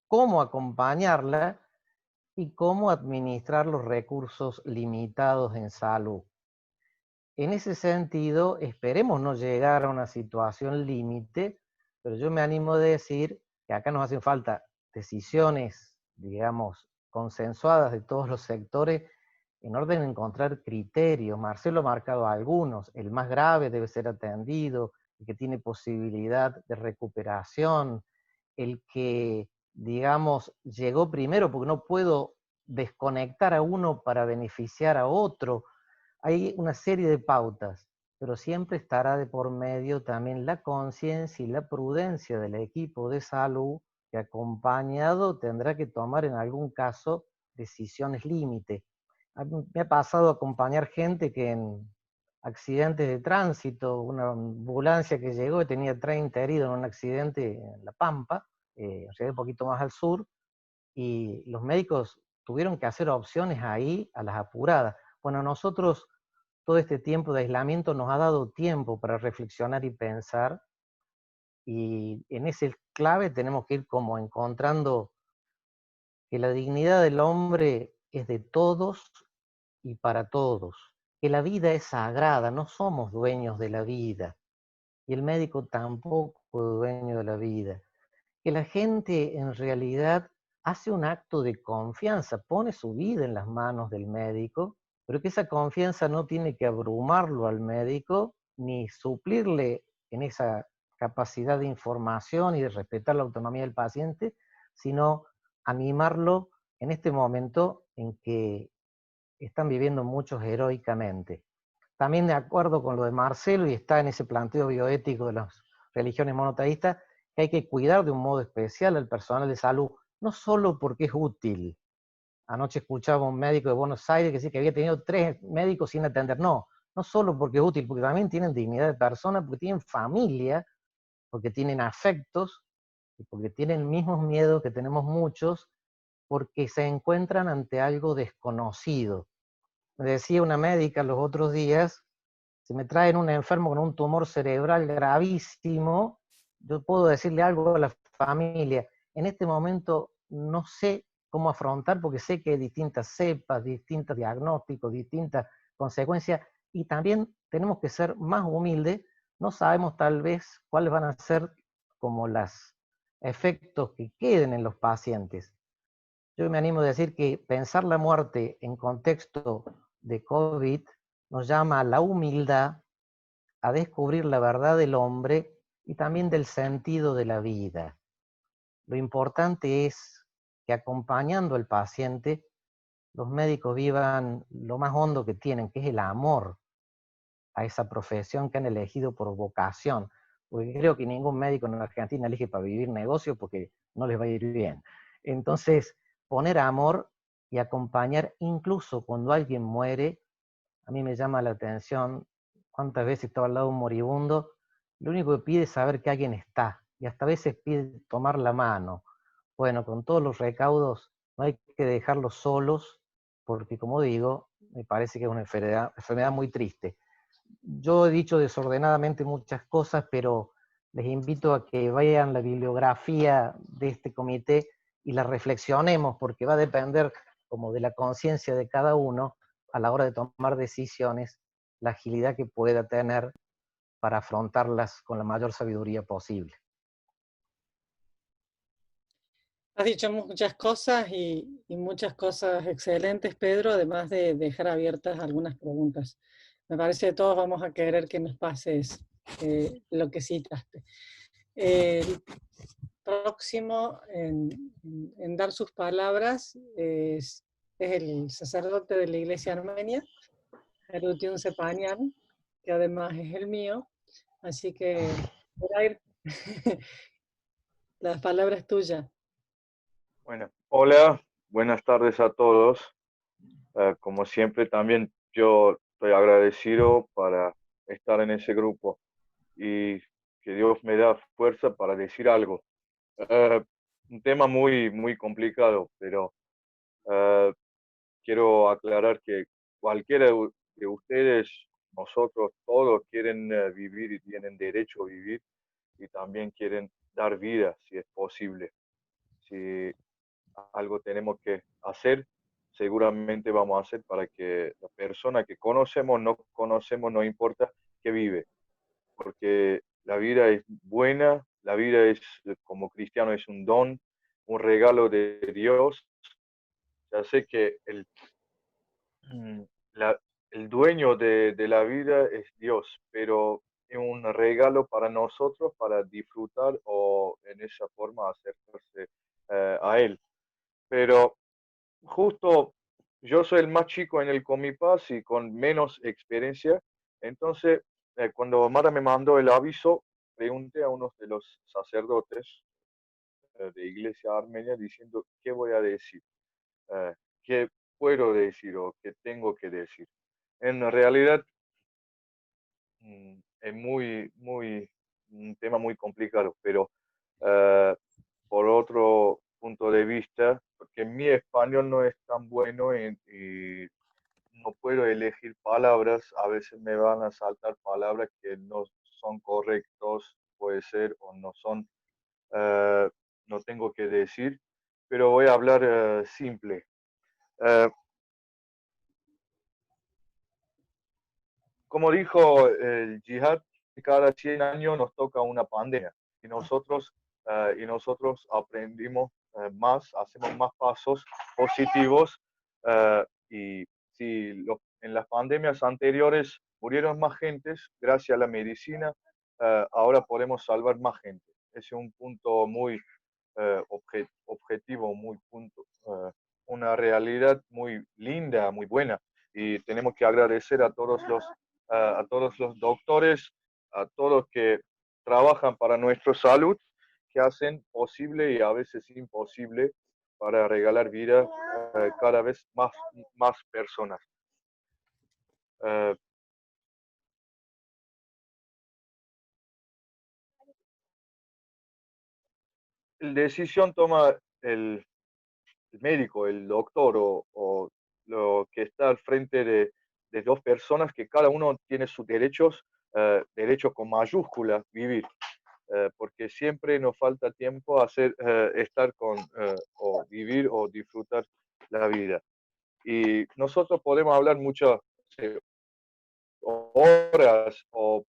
cómo acompañarla y cómo administrar los recursos limitados en salud. En ese sentido, esperemos no llegar a una situación límite, pero yo me animo a decir que acá nos hacen falta decisiones, digamos, consensuadas de todos los sectores en orden de encontrar criterios. Marcelo ha marcado algunos. El más grave debe ser atendido, el que tiene posibilidad de recuperación, el que, digamos, llegó primero porque no puedo desconectar a uno para beneficiar a otro. Hay una serie de pautas, pero siempre estará de por medio también la conciencia y la prudencia del equipo de salud, que acompañado tendrá que tomar en algún caso decisiones límite. Me ha pasado acompañar gente que en accidentes de tránsito, una ambulancia que llegó y tenía 30 heridos en un accidente en La Pampa, un poquito más al sur, y los médicos tuvieron que hacer opciones ahí a las apuradas. Bueno, nosotros todo este tiempo de aislamiento nos ha dado tiempo para reflexionar y pensar, y en ese clave tenemos que ir como encontrando que la dignidad del hombre es de todos y para todos, que la vida es sagrada, no somos dueños de la vida, y el médico tampoco es dueño de la vida, que la gente en realidad hace un acto de confianza, pone su vida en las manos del médico, pero que esa confianza no tiene que abrumarlo al médico, ni suplirle en esa capacidad de información y de respetar la autonomía del paciente, sino animarlo en este momento en que están viviendo muchos heroicamente. También de acuerdo con lo de Marcelo, y está en ese planteo bioético de las religiones monoteístas, que hay que cuidar de un modo especial al personal de salud, no solo porque es útil. Anoche escuchaba a un médico de Buenos Aires que decía que había tenido 3 médicos sin atender. No solo porque es útil, porque también tienen dignidad de persona, porque tienen familia, porque tienen afectos, y porque tienen mismos miedos que tenemos muchos, porque se encuentran ante algo desconocido. Me decía una médica los otros días, si me traen un enfermo con un tumor cerebral gravísimo, yo puedo decirle algo a la familia. En este momento no sé cómo afrontar, porque sé que hay distintas cepas, distintos diagnósticos, distintas consecuencias, y también tenemos que ser más humildes. No sabemos tal vez cuáles van a ser como los efectos que queden en los pacientes. Yo me animo a decir que pensar la muerte en contexto de COVID nos llama a la humildad, a descubrir la verdad del hombre y también del sentido de la vida. Lo importante es que acompañando al paciente, los médicos vivan lo más hondo que tienen, que es el amor a esa profesión que han elegido por vocación. Porque creo que ningún médico en Argentina elige para vivir negocio porque no les va a ir bien. Entonces, poner amor y acompañar incluso cuando alguien muere, a mí me llama la atención cuántas veces estaba al lado de un moribundo, lo único que pide es saber que alguien está, y hasta a veces pide tomar la mano. Bueno, con todos los recaudos no hay que dejarlos solos, porque como digo, me parece que es una enfermedad muy triste. Yo he dicho desordenadamente muchas cosas, pero les invito a que vayan la bibliografía de este comité y la reflexionemos, porque va a depender como de la conciencia de cada uno a la hora de tomar decisiones, la agilidad que pueda tener para afrontarlas con la mayor sabiduría posible. Has dicho muchas cosas y muchas cosas excelentes, Pedro, además de dejar abiertas algunas preguntas. Me parece que todos vamos a querer que nos pases lo que citaste. El próximo en dar sus palabras es el sacerdote de la Iglesia Armenia, Herutiun Sepanian, que además es el mío. Así que, Erair, la palabra es tuya. Bueno, hola, buenas tardes a todos. Como siempre, también yo estoy agradecido para estar en ese grupo y que Dios me da fuerza para decir algo. Un tema muy complicado, pero quiero aclarar que cualquiera de ustedes, nosotros todos quieren vivir y tienen derecho a vivir y también quieren dar vida si es posible. Si algo tenemos que hacer, seguramente vamos a hacer para que la persona que conocemos, no conocemos, no importa, que vive. Porque la vida es buena, la vida es, como cristiano, es un don, un regalo de Dios. Ya sé que el dueño de la vida es Dios, pero es un regalo para nosotros para disfrutar o en esa forma acercarse a Él. Pero justo yo soy el más chico en el Comipaz y con menos experiencia. Entonces, cuando Mara me mandó el aviso, pregunté a uno de los sacerdotes de Iglesia Armenia diciendo qué voy a decir, eh, qué puedo decir o qué tengo que decir. En realidad, es un tema muy complicado, pero por otro punto de vista, porque mi español no es tan bueno y no puedo elegir palabras, a veces me van a saltar palabras que no son correctos, puede ser, o no son, no tengo que decir, pero voy a hablar simple. Como dijo el Jihad, cada 100 años nos toca una pandemia y nosotros aprendimos más, hacemos más pasos positivos y si en las pandemias anteriores murieron más gentes, gracias a la medicina, ahora podemos salvar más gente. Ese es un punto muy objetivo, una realidad muy linda, muy buena y tenemos que agradecer a todos los doctores, a todos que trabajan para nuestra salud, que hacen posible y a veces imposible para regalar vida cada vez más personas. La decisión toma el médico, el doctor o lo que está al frente de dos personas que cada uno tiene sus derechos, derechos con mayúsculas, vivir. porque siempre nos falta tiempo a estar o vivir o disfrutar la vida. Y nosotros podemos hablar muchas horas o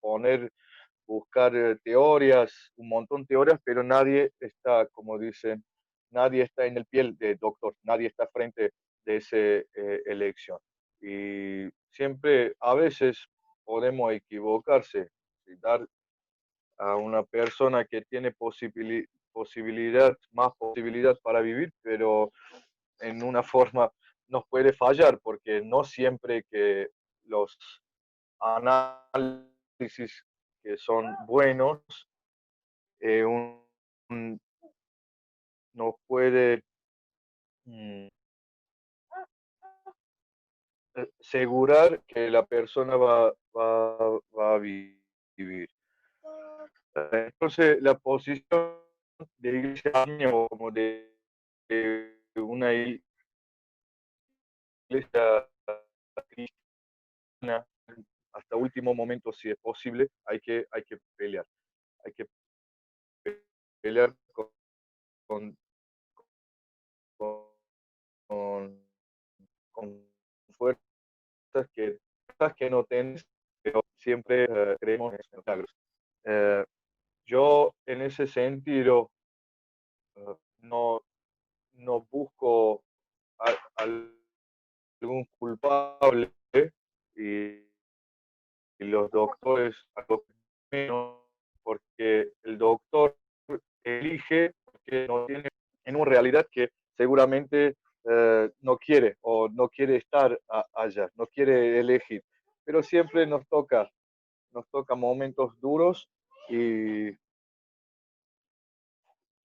buscar teorías, un montón de teorías, pero nadie está, como dicen, nadie está en el piel de doctor, nadie está frente de esa elección. Y siempre, a veces, podemos equivocarse y dar a una persona que tiene más posibilidad para vivir, pero en una forma nos puede fallar, porque no siempre que los análisis que son buenos, eh, un- un- nos puede mm, asegurar que la persona va a vivir. Entonces, la posición de iglesia o como de una iglesia cristiana, hasta último momento, si es posible, hay que pelear. Hay que pelear con, con, con, con fuerzas que no tenés, pero siempre creemos en los milagros. Eh, yo, en ese sentido, no, no busco algún culpable, y, y los doctores a lo menos, porque el doctor elige, porque no tiene en una realidad que seguramente no quiere o no quiere estar allá, no quiere elegir. Pero siempre nos toca momentos duros, y,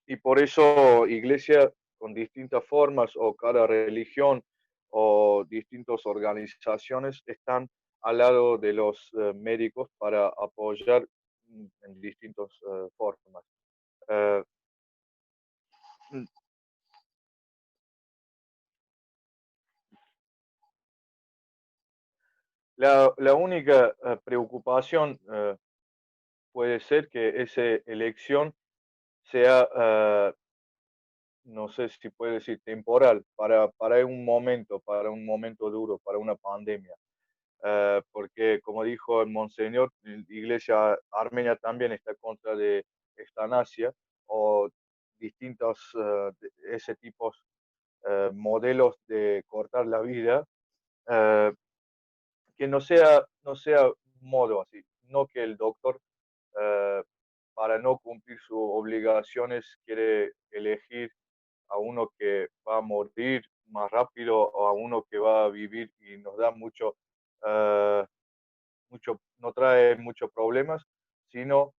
y por eso iglesia con distintas formas o cada religión o distintas organizaciones están al lado de los médicos para apoyar en distintas formas. Eh, la única preocupación puede ser que esa elección sea, no sé si puede decir temporal, para para un momento duro, para una pandemia. Porque, como dijo el Monseñor, la Iglesia Armenia también está contra de eutanasia o distintos ese tipo modelos de cortar la vida, eh, que no sea un modo así, no que el doctor, eh, para no cumplir sus obligaciones, quiere elegir a uno que va a morir más rápido o a uno que va a vivir y nos da eh, no trae muchos problemas, sino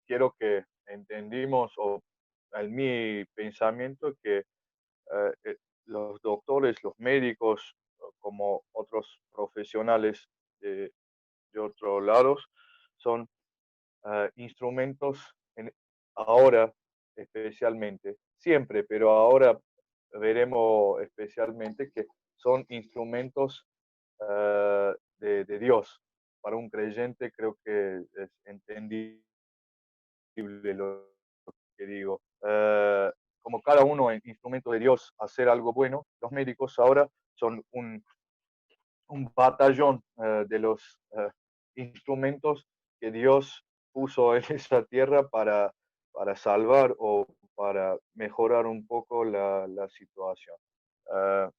quiero que entendimos, o en mi pensamiento, que los doctores, los médicos, como otros profesionales de otros lados, son instrumentos ahora especialmente, siempre, pero ahora veremos especialmente que son instrumentos de Dios. Para un creyente creo que es entendible lo que digo. Como cada uno es instrumento de Dios a hacer algo bueno, los médicos ahora son un batallón de los instrumentos que Dios puso en esa tierra para salvar o para mejorar un poco la situación. Uh,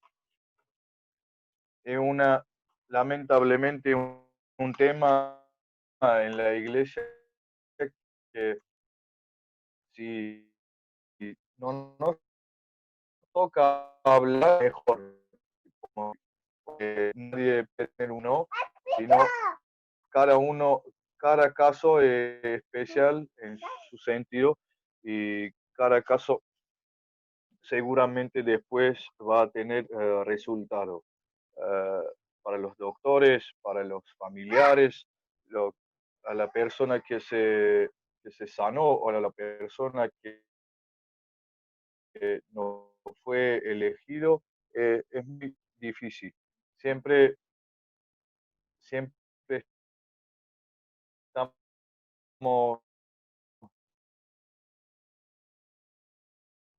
es lamentablemente un tema en la iglesia que, si no nos toca hablar mejor, nadie puede tener uno, sino cada caso es especial en su sentido, y cada caso seguramente después va a tener resultado eh, para los doctores, para los familiares, a la persona que se sanó, o a la persona que no fue elegido. Es muy difícil. Siempre, siempre estamos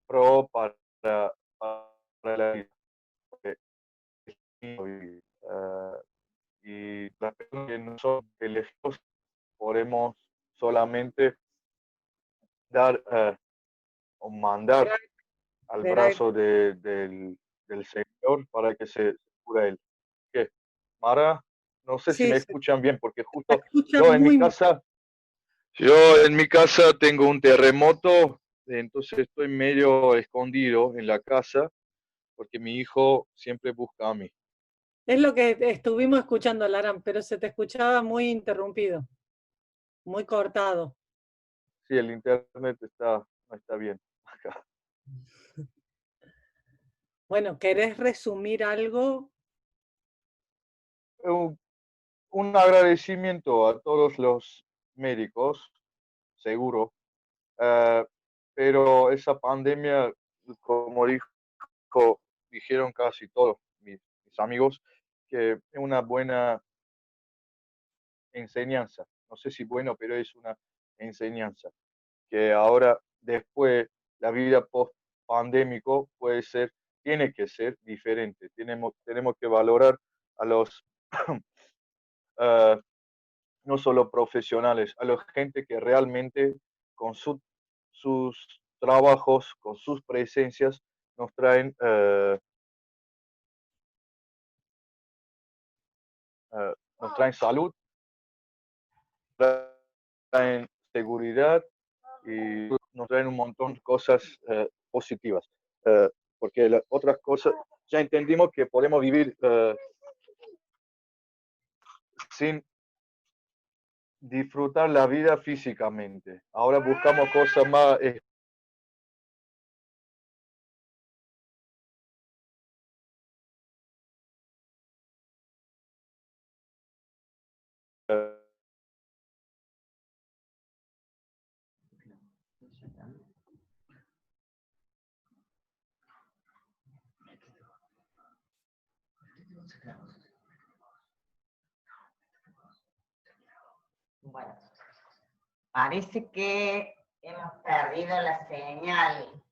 pro para la vida. Porque es lindo vivir. Y las personas que no son elegidos podemos solamente dar o mandar al brazo del Señor para que se cure él. ¿Qué? Mara, no sé si Sí, me se escuchan bien, porque te justo escucha yo en mi muy mal. casa, tengo un terremoto, entonces estoy medio escondido en la casa porque mi hijo siempre busca a mí. Es lo que estuvimos escuchando, Laran, pero se te escuchaba muy interrumpido, muy cortado. Sí, el internet no está bien acá. Bueno, ¿querés resumir algo? Un agradecimiento a todos los médicos, seguro, pero esa pandemia, como dijeron casi todos mis amigos, que es una buena enseñanza. No sé si bueno, pero es una enseñanza. Que ahora, después, la vida post-pandémico tiene que ser diferente. Tenemos que valorar a los, no solo profesionales, a la gente que realmente con sus trabajos, con sus presencias, nos traen salud, traen seguridad y nos traen un montón de cosas positivas. Porque las otras cosas, ya entendimos que podemos vivir sin disfrutar la vida físicamente. Ahora buscamos cosas más Bueno, parece que hemos perdido la señal.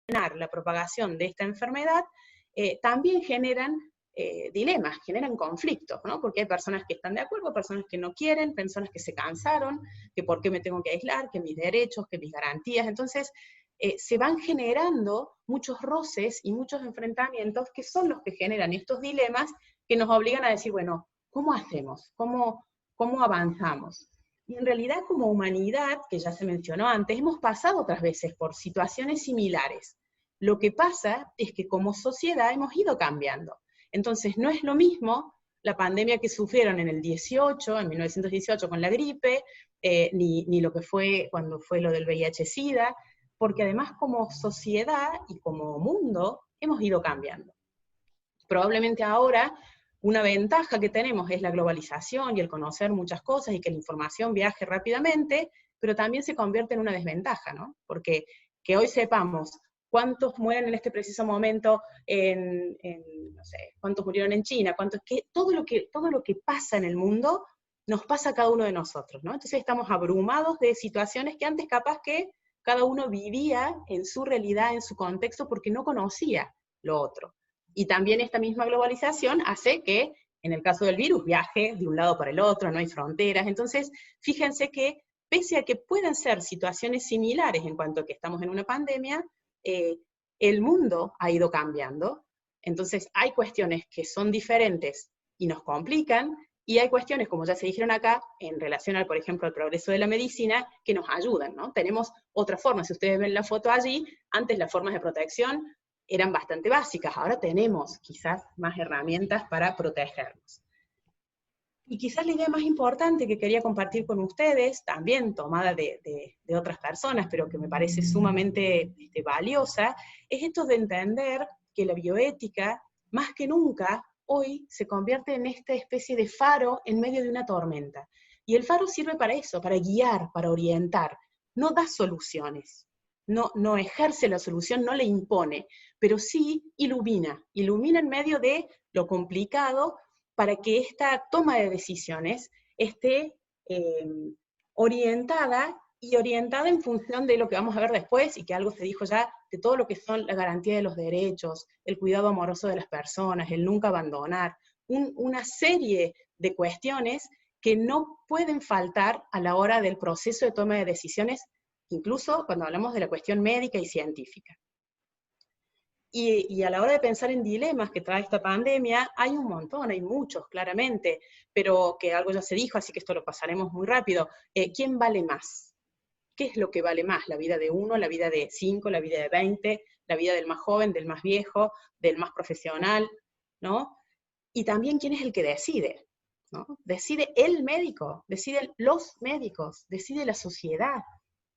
La propagación de esta enfermedad también generan dilemas, generan conflictos, ¿no? Porque hay personas que están de acuerdo, personas que no quieren, personas que se cansaron, que por qué me tengo que aislar, que mis derechos, que mis garantías. Entonces, se van generando muchos roces y muchos enfrentamientos que son los que generan estos dilemas que nos obligan a decir, bueno, ¿cómo hacemos? ¿Cómo avanzamos? Y en realidad, como humanidad, que ya se mencionó antes, hemos pasado otras veces por situaciones similares. Lo que pasa es que como sociedad hemos ido cambiando. Entonces, no es lo mismo la pandemia que sufrieron en el 18, en 1918 con la gripe, ni lo que fue cuando fue lo del VIH-Sida, porque además como sociedad y como mundo hemos ido cambiando. Probablemente ahora una ventaja que tenemos es la globalización y el conocer muchas cosas y que la información viaje rápidamente, pero también se convierte en una desventaja, ¿no? Porque que hoy sepamos cuántos mueren en este preciso momento no sé, cuántos murieron en China, todo lo que pasa en el mundo nos pasa a cada uno de nosotros, ¿no? Entonces estamos abrumados de situaciones que antes capaz que cada uno vivía en su realidad, en su contexto, porque no conocía lo otro. Y también esta misma globalización hace que, en el caso del virus, viaje de un lado para el otro, no hay fronteras. Entonces, fíjense que, pese a que puedan ser situaciones similares en cuanto a que estamos en una pandemia, el mundo ha ido cambiando. Entonces, hay cuestiones que son diferentes y nos complican, y hay cuestiones, como ya se dijeron acá, en relación al, por ejemplo, al progreso de la medicina, que nos ayudan, ¿no? Tenemos otras formas. Si ustedes ven la foto allí, antes las formas de protección eran bastante básicas, ahora tenemos quizás más herramientas para protegernos. Y quizás la idea más importante que quería compartir con ustedes, también tomada de otras personas, pero que me parece sumamente valiosa, es esto de entender que la bioética, más que nunca, hoy se convierte en esta especie de faro en medio de una tormenta. Y el faro sirve para eso, para guiar, para orientar, no da soluciones. No ejerce la solución, no le impone, pero sí ilumina en medio de lo complicado para que esta toma de decisiones esté orientada en función de lo que vamos a ver después, y que algo se dijo ya, de todo lo que son la garantía de los derechos, el cuidado amoroso de las personas, el nunca abandonar, una serie de cuestiones que no pueden faltar a la hora del proceso de toma de decisiones, incluso cuando hablamos de la cuestión médica y científica. Y a la hora de pensar en dilemas que trae esta pandemia, hay un montón, hay muchos, claramente, pero que algo ya se dijo, así que esto lo pasaremos muy rápido. ¿Quién vale más? ¿Qué es lo que vale más? ¿La vida de 1, la vida de 5, la vida de 20, la vida del más joven, del más viejo, del más profesional, ¿no? Y también, ¿quién es el que decide? ¿No? Decide el médico, deciden los médicos, decide la sociedad.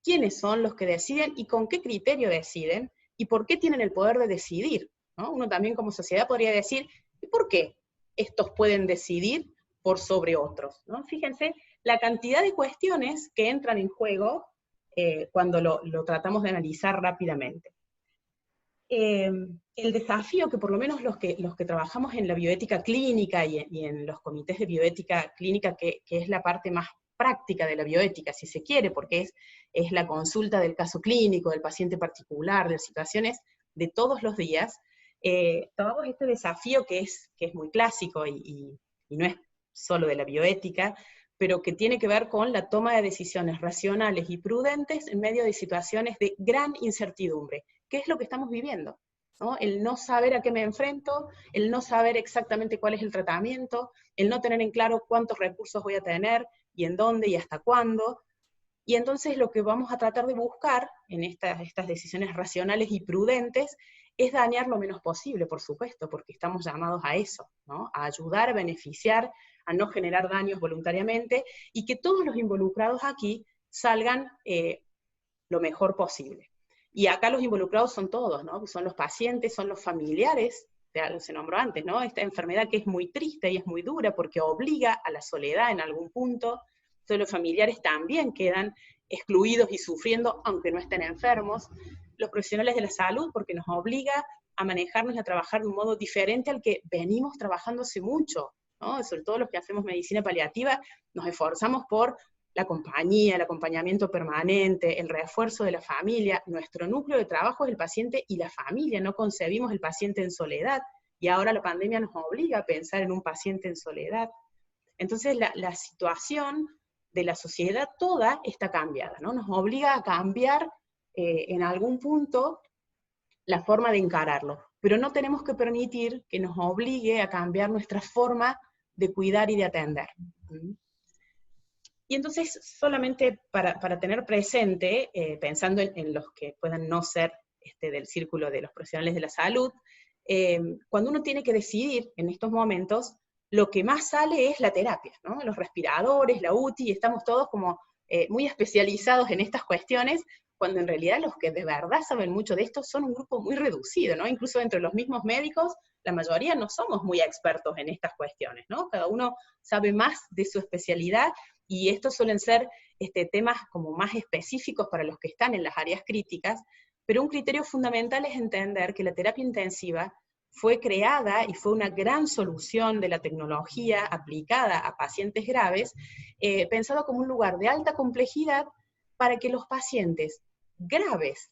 ¿Quiénes son los que deciden y con qué criterio deciden? ¿Y por qué tienen el poder de decidir? ¿No? Uno también como sociedad podría decir, ¿y por qué estos pueden decidir por sobre otros? ¿No? Fíjense la cantidad de cuestiones que entran en juego cuando lo tratamos de analizar rápidamente. El desafío que por lo menos los que trabajamos en la bioética clínica y en los comités de bioética clínica, que es la parte más práctica de la bioética, si se quiere, porque es la consulta del caso clínico, del paciente particular, de situaciones de todos los días, tomamos este desafío que es muy clásico y no es solo de la bioética, pero que tiene que ver con la toma de decisiones racionales y prudentes en medio de situaciones de gran incertidumbre. ¿Qué es lo que estamos viviendo? ¿No? El no saber a qué me enfrento, el no saber exactamente cuál es el tratamiento, el no tener en claro cuántos recursos voy a tener, y en dónde y hasta cuándo. Y entonces lo que vamos a tratar de buscar en estas decisiones racionales y prudentes es dañar lo menos posible, por supuesto, porque estamos llamados a eso, ¿no? A ayudar, a beneficiar, a no generar daños voluntariamente, y que todos los involucrados aquí salgan lo mejor posible. Y acá los involucrados son todos, ¿no? Son los pacientes, son los familiares, ya se nombró antes, ¿no? Esta enfermedad que es muy triste y es muy dura porque obliga a la soledad en algún punto. Entonces los familiares también quedan excluidos y sufriendo aunque no estén enfermos. Los profesionales de la salud porque nos obliga a manejarnos y a trabajar de un modo diferente al que venimos trabajando hace mucho, ¿no? Sobre todo los que hacemos medicina paliativa, nos esforzamos por la compañía, el acompañamiento permanente, el refuerzo de la familia. Nuestro núcleo de trabajo es el paciente y la familia, no concebimos el paciente en soledad, y ahora la pandemia nos obliga a pensar en un paciente en soledad. Entonces la situación de la sociedad toda está cambiada, ¿no? Nos obliga a cambiar en algún punto la forma de encararlo, pero no tenemos que permitir que nos obligue a cambiar nuestra forma de cuidar y de atender. Y entonces, solamente para tener presente, pensando en los que puedan no ser del círculo de los profesionales de la salud, cuando uno tiene que decidir en estos momentos, lo que más sale es la terapia, ¿no? Los respiradores, la UTI, estamos todos como muy especializados en estas cuestiones, cuando en realidad los que de verdad saben mucho de esto son un grupo muy reducido, ¿no? Incluso entre los mismos médicos, la mayoría no somos muy expertos en estas cuestiones, ¿no? Cada uno sabe más de su especialidad, y estos suelen ser temas como más específicos para los que están en las áreas críticas, pero un criterio fundamental es entender que la terapia intensiva fue creada y fue una gran solución de la tecnología aplicada a pacientes graves, pensado como un lugar de alta complejidad para que los pacientes graves,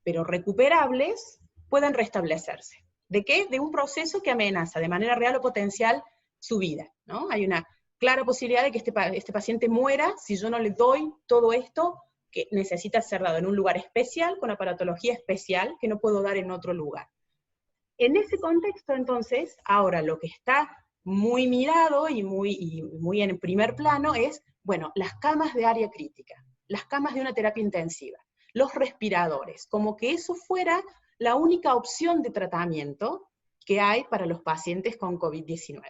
pero recuperables, puedan restablecerse. ¿De qué? De un proceso que amenaza de manera real o potencial su vida, ¿no? Hay una clara posibilidad de que este paciente muera si yo no le doy todo esto que necesita ser dado en un lugar especial, con aparatología especial, que no puedo dar en otro lugar. En ese contexto, entonces, ahora lo que está muy mirado y muy en primer plano es, bueno, las camas de área crítica, las camas de una terapia intensiva, los respiradores, como que eso fuera la única opción de tratamiento que hay para los pacientes con COVID-19.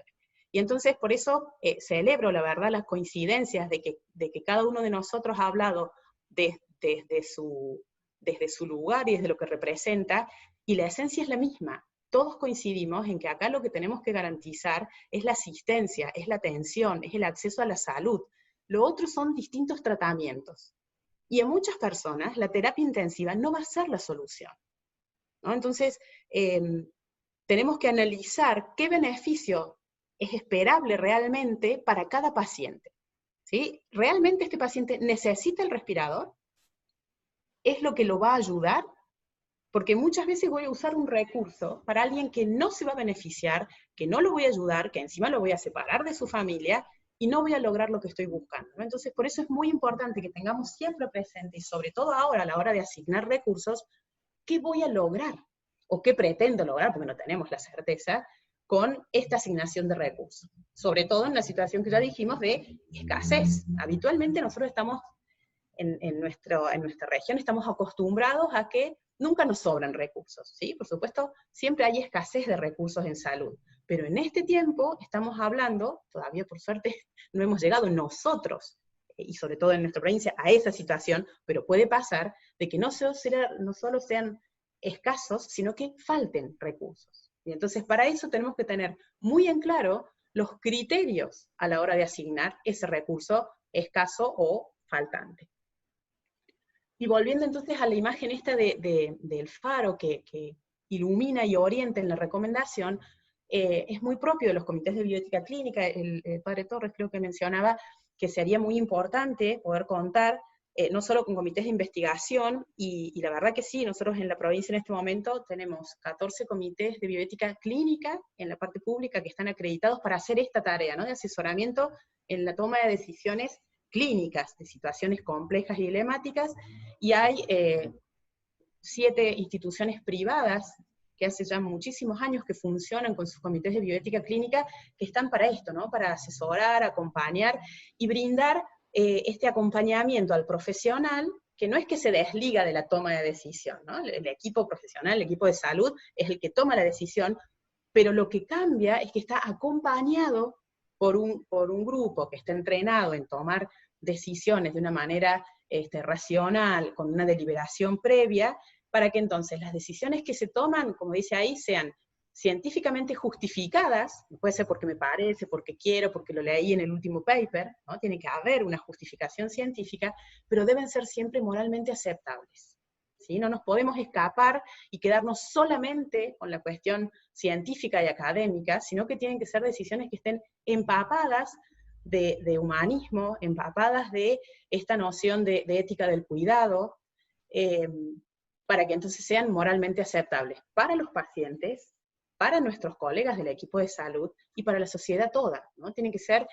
Y entonces, por eso celebro, la verdad, las coincidencias de que cada uno de nosotros ha hablado desde su lugar y desde lo que representa, y la esencia es la misma. Todos coincidimos en que acá lo que tenemos que garantizar es la asistencia, es la atención, es el acceso a la salud. Lo otro son distintos tratamientos. Y a muchas personas la terapia intensiva no va a ser la solución, ¿no? Entonces, tenemos que analizar qué beneficio es esperable realmente para cada paciente. ¿sí? ¿Realmente este paciente necesita el respirador? ¿Es lo que lo va a ayudar? Porque muchas veces voy a usar un recurso para alguien que no se va a beneficiar, que no lo voy a ayudar, que encima lo voy a separar de su familia, y no voy a lograr lo que estoy buscando, ¿no? Entonces, por eso es muy importante que tengamos siempre presente, y sobre todo ahora a la hora de asignar recursos, qué voy a lograr, o qué pretendo lograr, porque no tenemos la certeza, con esta asignación de recursos. Sobre todo en la situación que ya dijimos de escasez. Habitualmente nosotros estamos, en nuestra región, estamos acostumbrados a que nunca nos sobran recursos, ¿sí? Por supuesto, siempre hay escasez de recursos en salud, pero en este tiempo estamos hablando, todavía por suerte no hemos llegado nosotros, y sobre todo en nuestra provincia, a esa situación, pero puede pasar de que no solo sean escasos, sino que falten recursos. Y entonces para eso tenemos que tener muy en claro los criterios a la hora de asignar ese recurso escaso o faltante. Y volviendo entonces a la imagen esta del faro que ilumina y orienta en la recomendación, es muy propio de los comités de bioética clínica. El padre Torres creo que mencionaba que sería muy importante poder contar no solo con comités de investigación, y la verdad que sí, nosotros en la provincia en este momento tenemos 14 comités de bioética clínica en la parte pública que están acreditados para hacer esta tarea, ¿no? De asesoramiento en la toma de decisiones clínicas, de situaciones complejas y dilemáticas, y hay 7 instituciones privadas que hace ya muchísimos años que funcionan con sus comités de bioética clínica, que están para esto, ¿no? Para asesorar, acompañar y brindar este acompañamiento al profesional, que no es que se desliga de la toma de decisión, ¿no? El equipo profesional, el equipo de salud, es el que toma la decisión, pero lo que cambia es que está acompañado por un grupo que está entrenado en tomar decisiones de una manera racional, con una deliberación previa, para que entonces las decisiones que se toman, como dice ahí, sean científicamente justificadas. Puede ser porque me parece, porque quiero, porque lo leí en el último paper, ¿no? Tiene que haber una justificación científica, pero deben ser siempre moralmente aceptables, ¿sí? No nos podemos escapar y quedarnos solamente con la cuestión científica y académica, sino que tienen que ser decisiones que estén empapadas de humanismo, empapadas de esta noción de ética del cuidado, para que entonces sean moralmente aceptables para los pacientes, para nuestros colegas del equipo de salud y para la sociedad toda, ¿no? Tienen que ser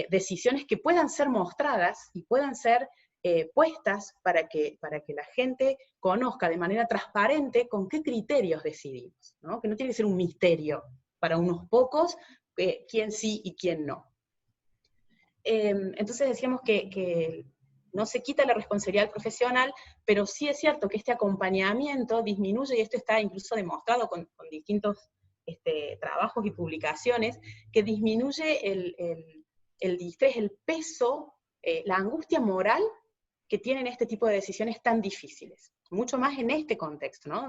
decisiones que puedan ser mostradas y puedan ser puestas para que la gente conozca de manera transparente con qué criterios decidimos, ¿no? Que no tiene que ser un misterio para unos pocos quién sí y quién no. Entonces decíamos que no se quita la responsabilidad profesional, pero sí es cierto que este acompañamiento disminuye, y esto está incluso demostrado con distintos trabajos y publicaciones, que disminuye el distrés, el peso, la angustia moral que tienen este tipo de decisiones tan difíciles. Mucho más en este contexto, ¿no?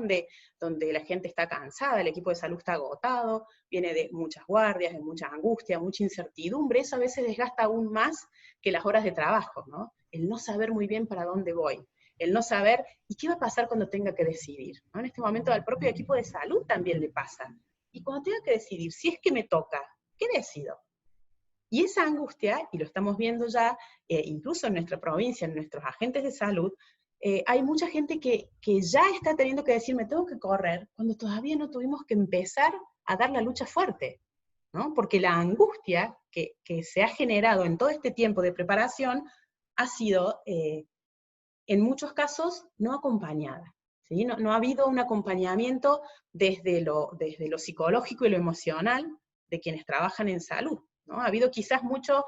Donde la gente está cansada, el equipo de salud está agotado, viene de muchas guardias, de mucha angustia, mucha incertidumbre. Eso a veces desgasta aún más que las horas de trabajo, ¿no? El no saber muy bien para dónde voy, el no saber, ¿y qué va a pasar cuando tenga que decidir? ¿No? En este momento al propio equipo de salud también le pasa. Y cuando tenga que decidir, si es que me toca, ¿qué decido? Y esa angustia, y lo estamos viendo ya, incluso en nuestra provincia, en nuestros agentes de salud, hay mucha gente que ya está teniendo que decir, me tengo que correr, cuando todavía no tuvimos que empezar a dar la lucha fuerte, ¿no? Porque la angustia que se ha generado en todo este tiempo de preparación ha sido, en muchos casos, no acompañada, ¿sí? No ha habido un acompañamiento desde lo psicológico y lo emocional de quienes trabajan en salud, ¿no? Ha habido quizás mucho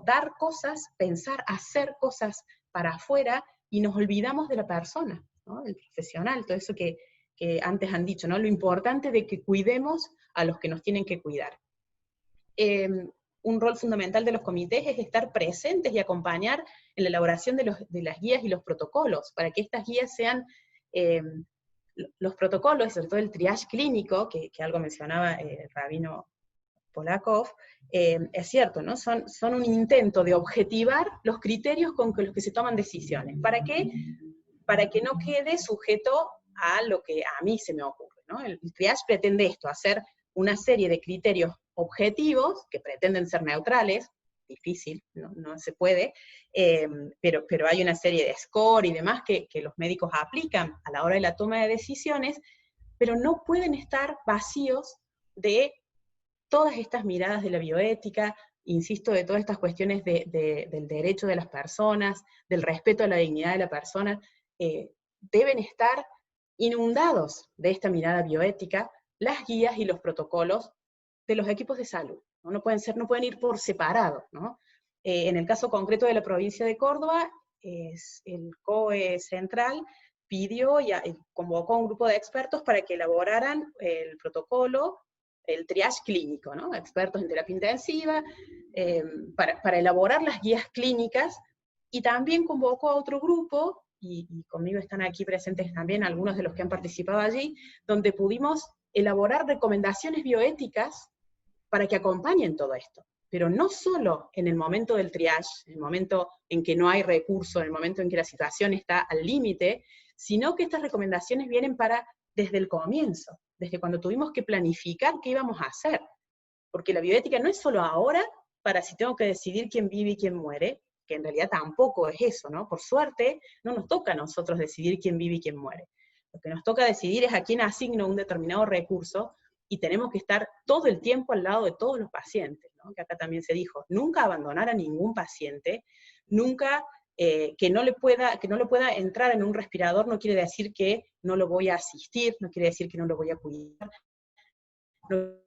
dar cosas, pensar, hacer cosas para afuera, y nos olvidamos de la persona, ¿no? Del profesional, todo eso que antes han dicho, ¿no? Lo importante de que cuidemos a los que nos tienen que cuidar. Un rol fundamental de los comités es estar presentes y acompañar en la elaboración de las guías y los protocolos, para que estas guías sean los protocolos, sobre todo el triage clínico, que algo mencionaba el rabino Polakov, es cierto, ¿no? Son un intento de objetivar los criterios con los que se toman decisiones. ¿Para qué? Para que no quede sujeto a lo que a mí se me ocurre, ¿no? El triage pretende esto, hacer una serie de criterios objetivos, que pretenden ser neutrales, difícil, no se puede, pero hay una serie de score y demás que los médicos aplican a la hora de la toma de decisiones, pero no pueden estar vacíos de todas estas miradas de la bioética, insisto, de todas estas cuestiones del derecho de las personas, del respeto a la dignidad de la persona, deben estar inundados de esta mirada bioética las guías y los protocolos de los equipos de salud. No pueden ir por separado, ¿no? En el caso concreto de la provincia de Córdoba, el COE central pidió y convocó a un grupo de expertos para que elaboraran el protocolo, el triage clínico, ¿no? Expertos en terapia intensiva, para elaborar las guías clínicas, y también convocó a otro grupo, y conmigo están aquí presentes también algunos de los que han participado allí, donde pudimos elaborar recomendaciones bioéticas para que acompañen todo esto. Pero no solo en el momento del triage, en el momento en que no hay recurso, en el momento en que la situación está al límite, sino que estas recomendaciones vienen desde el comienzo, desde cuando tuvimos que planificar qué íbamos a hacer. Porque la bioética no es solo ahora, para si tengo que decidir quién vive y quién muere, que en realidad tampoco es eso, ¿no? Por suerte, no nos toca a nosotros decidir quién vive y quién muere. Lo que nos toca decidir es a quién asigno un determinado recurso, y tenemos que estar todo el tiempo al lado de todos los pacientes, ¿no? Que acá también se dijo, nunca abandonar a ningún paciente, nunca que no le pueda entrar en un respirador no quiere decir que no lo voy a asistir, no quiere decir que no lo voy a cuidar, no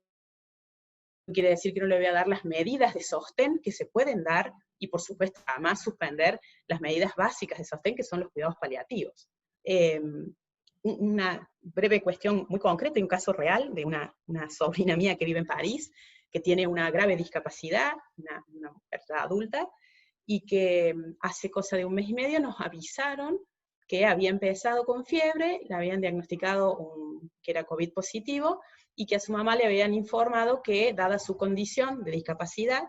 quiere decir que no le voy a dar las medidas de sostén que se pueden dar, y por supuesto además suspender las medidas básicas de sostén, que son los cuidados paliativos. Una breve cuestión muy concreta, un caso real de una sobrina mía que vive en París, que tiene una grave discapacidad, una persona adulta, y que hace cosa de 1 mes y medio nos avisaron que había empezado con fiebre, le habían diagnosticado que era COVID positivo, y que a su mamá le habían informado que, dada su condición de discapacidad,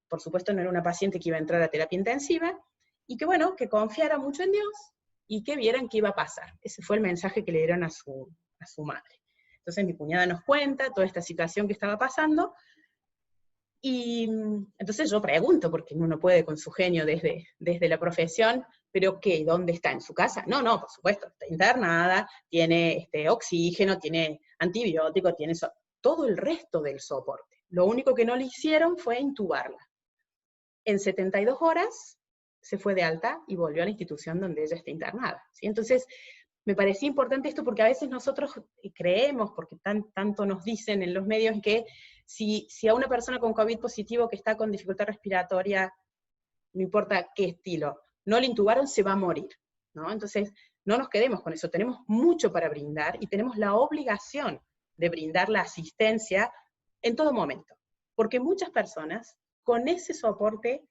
por supuesto no era una paciente que iba a entrar a terapia intensiva, y que bueno, que confiara mucho en Dios, y que vieran qué iba a pasar. Ese fue el mensaje que le dieron a su madre. Entonces mi cuñada nos cuenta toda esta situación que estaba pasando, y entonces yo pregunto, porque uno puede con su genio desde la profesión, ¿pero qué? ¿Dónde está? ¿En su casa? No, por supuesto, está internada, tiene oxígeno, tiene antibiótico, tiene todo el resto del soporte. Lo único que no le hicieron fue intubarla. En 72 horas se fue de alta y volvió a la institución donde ella está internada, ¿sí? Entonces, me parecía importante esto porque a veces nosotros creemos, porque tanto nos dicen en los medios, que si a una persona con COVID positivo que está con dificultad respiratoria, no importa qué estilo, no le intubaron, se va a morir, ¿no? Entonces, no nos quedemos con eso, tenemos mucho para brindar y tenemos la obligación de brindar la asistencia en todo momento, porque muchas personas con ese soporte,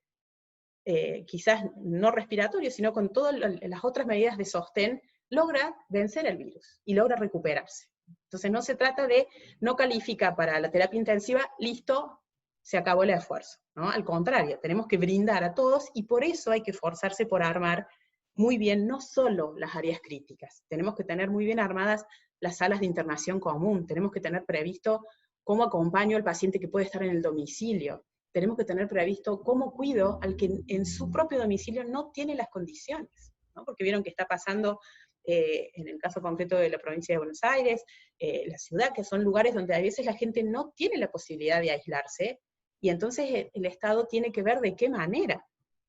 quizás no respiratorio, sino con todas las otras medidas de sostén, logra vencer el virus y logra recuperarse. Entonces no se trata de no calificar para la terapia intensiva, listo, se acabó el esfuerzo, ¿no? Al contrario, tenemos que brindar a todos, y por eso hay que esforzarse por armar muy bien no solo las áreas críticas, tenemos que tener muy bien armadas las salas de internación común, tenemos que tener previsto cómo acompaño al paciente que puede estar en el domicilio, tenemos que tener previsto cómo cuido al que en su propio domicilio no tiene las condiciones, ¿no? Porque vieron que está pasando en el caso concreto de la provincia de Buenos Aires, la ciudad, que son lugares donde a veces la gente no tiene la posibilidad de aislarse, y entonces el Estado tiene que ver de qué manera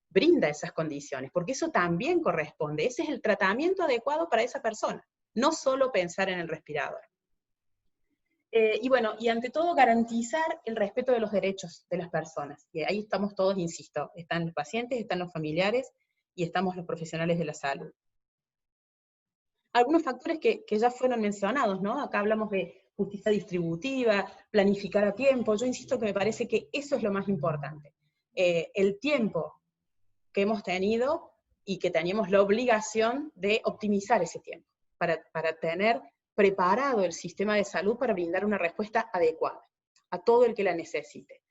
brinda esas condiciones, porque eso también corresponde, ese es el tratamiento adecuado para esa persona, no solo pensar en el respirador. Y bueno, y ante todo garantizar el respeto de los derechos de las personas, y ahí estamos todos, insisto, están los pacientes, están los familiares, y estamos los profesionales de la salud. Algunos factores que ya fueron mencionados, ¿no? Acá hablamos de justicia distributiva, planificar a tiempo. Yo insisto que me parece que eso es lo más importante. El tiempo que hemos tenido y que teníamos la obligación de optimizar ese tiempo, para tener preparado el sistema de salud para brindar una respuesta adecuada a todo el que la necesite.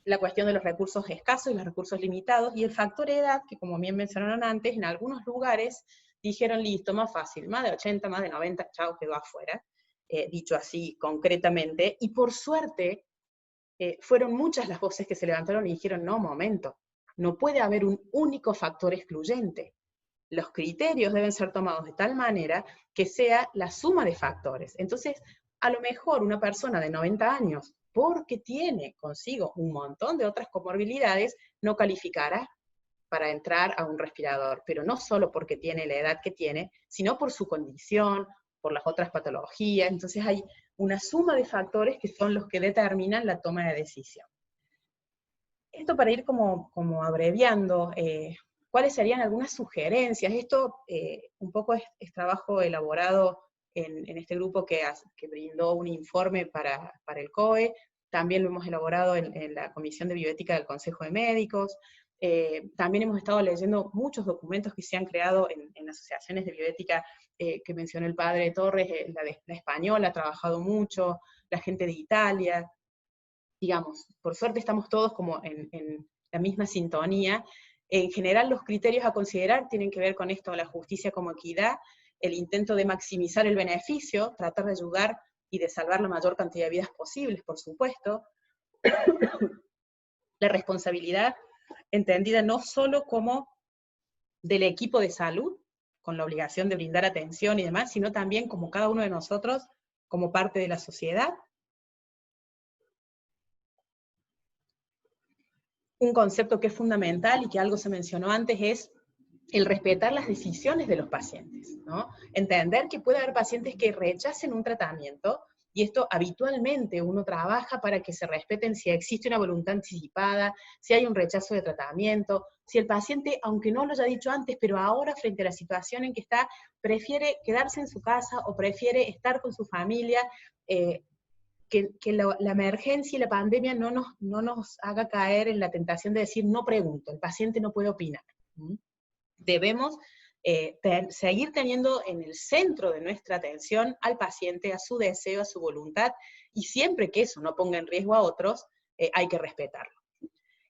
La cuestión de los recursos escasos y los recursos limitados, y el factor edad, que como bien mencionaron antes, en algunos lugares dijeron, listo, más fácil, más de 80, más de 90, chao, quedó afuera, dicho así concretamente, y por suerte, fueron muchas las voces que se levantaron y dijeron, no, momento, no puede haber un único factor excluyente. Los criterios deben ser tomados de tal manera que sea la suma de factores. Entonces, a lo mejor una persona de 90 años, porque tiene consigo un montón de otras comorbilidades, no calificará para entrar a un respirador, pero no solo porque tiene la edad que tiene, sino por su condición, por las otras patologías. Entonces hay una suma de factores que son los que determinan la toma de decisión. Esto para ir como abreviando, ¿cuáles serían algunas sugerencias? Esto un poco es trabajo elaborado en este grupo que brindó un informe para el COE, también lo hemos elaborado en la Comisión de Bioética del Consejo de Médicos, también hemos estado leyendo muchos documentos que se han creado en asociaciones de bioética que mencionó el padre Torres, la española ha trabajado mucho, la gente de Italia, digamos, por suerte estamos todos como en la misma sintonía. En general los criterios a considerar tienen que ver con esto, la justicia como equidad, el intento de maximizar el beneficio, tratar de ayudar y de salvar la mayor cantidad de vidas posibles, por supuesto, la responsabilidad entendida no solo como del equipo de salud, con la obligación de brindar atención y demás, sino también como cada uno de nosotros, como parte de la sociedad. Un concepto que es fundamental y que algo se mencionó antes es el respetar las decisiones de los pacientes, ¿no? Entender que puede haber pacientes que rechacen un tratamiento, y esto habitualmente uno trabaja para que se respeten si existe una voluntad anticipada, si hay un rechazo de tratamiento, si el paciente, aunque no lo haya dicho antes, pero ahora frente a la situación en que está, prefiere quedarse en su casa o prefiere estar con su familia, que la emergencia y la pandemia no nos haga caer en la tentación de decir, no pregunto, el paciente no puede opinar. Debemos seguir teniendo en el centro de nuestra atención al paciente, a su deseo, a su voluntad, y siempre que eso no ponga en riesgo a otros, hay que respetarlo.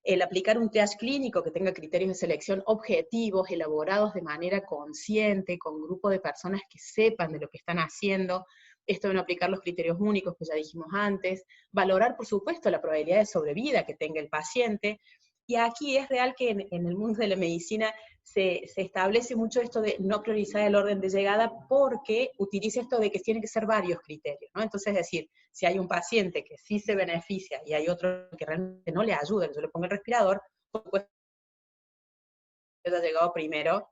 El aplicar un triage clínico que tenga criterios de selección objetivos, elaborados de manera consciente, con grupo de personas que sepan de lo que están haciendo, esto de no aplicar los criterios únicos que ya dijimos antes, valorar por supuesto la probabilidad de sobrevida que tenga el paciente, y aquí es real que en el mundo de la medicina se establece mucho esto de no priorizar el orden de llegada porque utiliza esto de que tienen que ser varios criterios, ¿no? Entonces, es decir, si hay un paciente que sí se beneficia y hay otro que realmente no le ayuda, que yo le pongo el respirador, por supuesto, que haya llegado primero,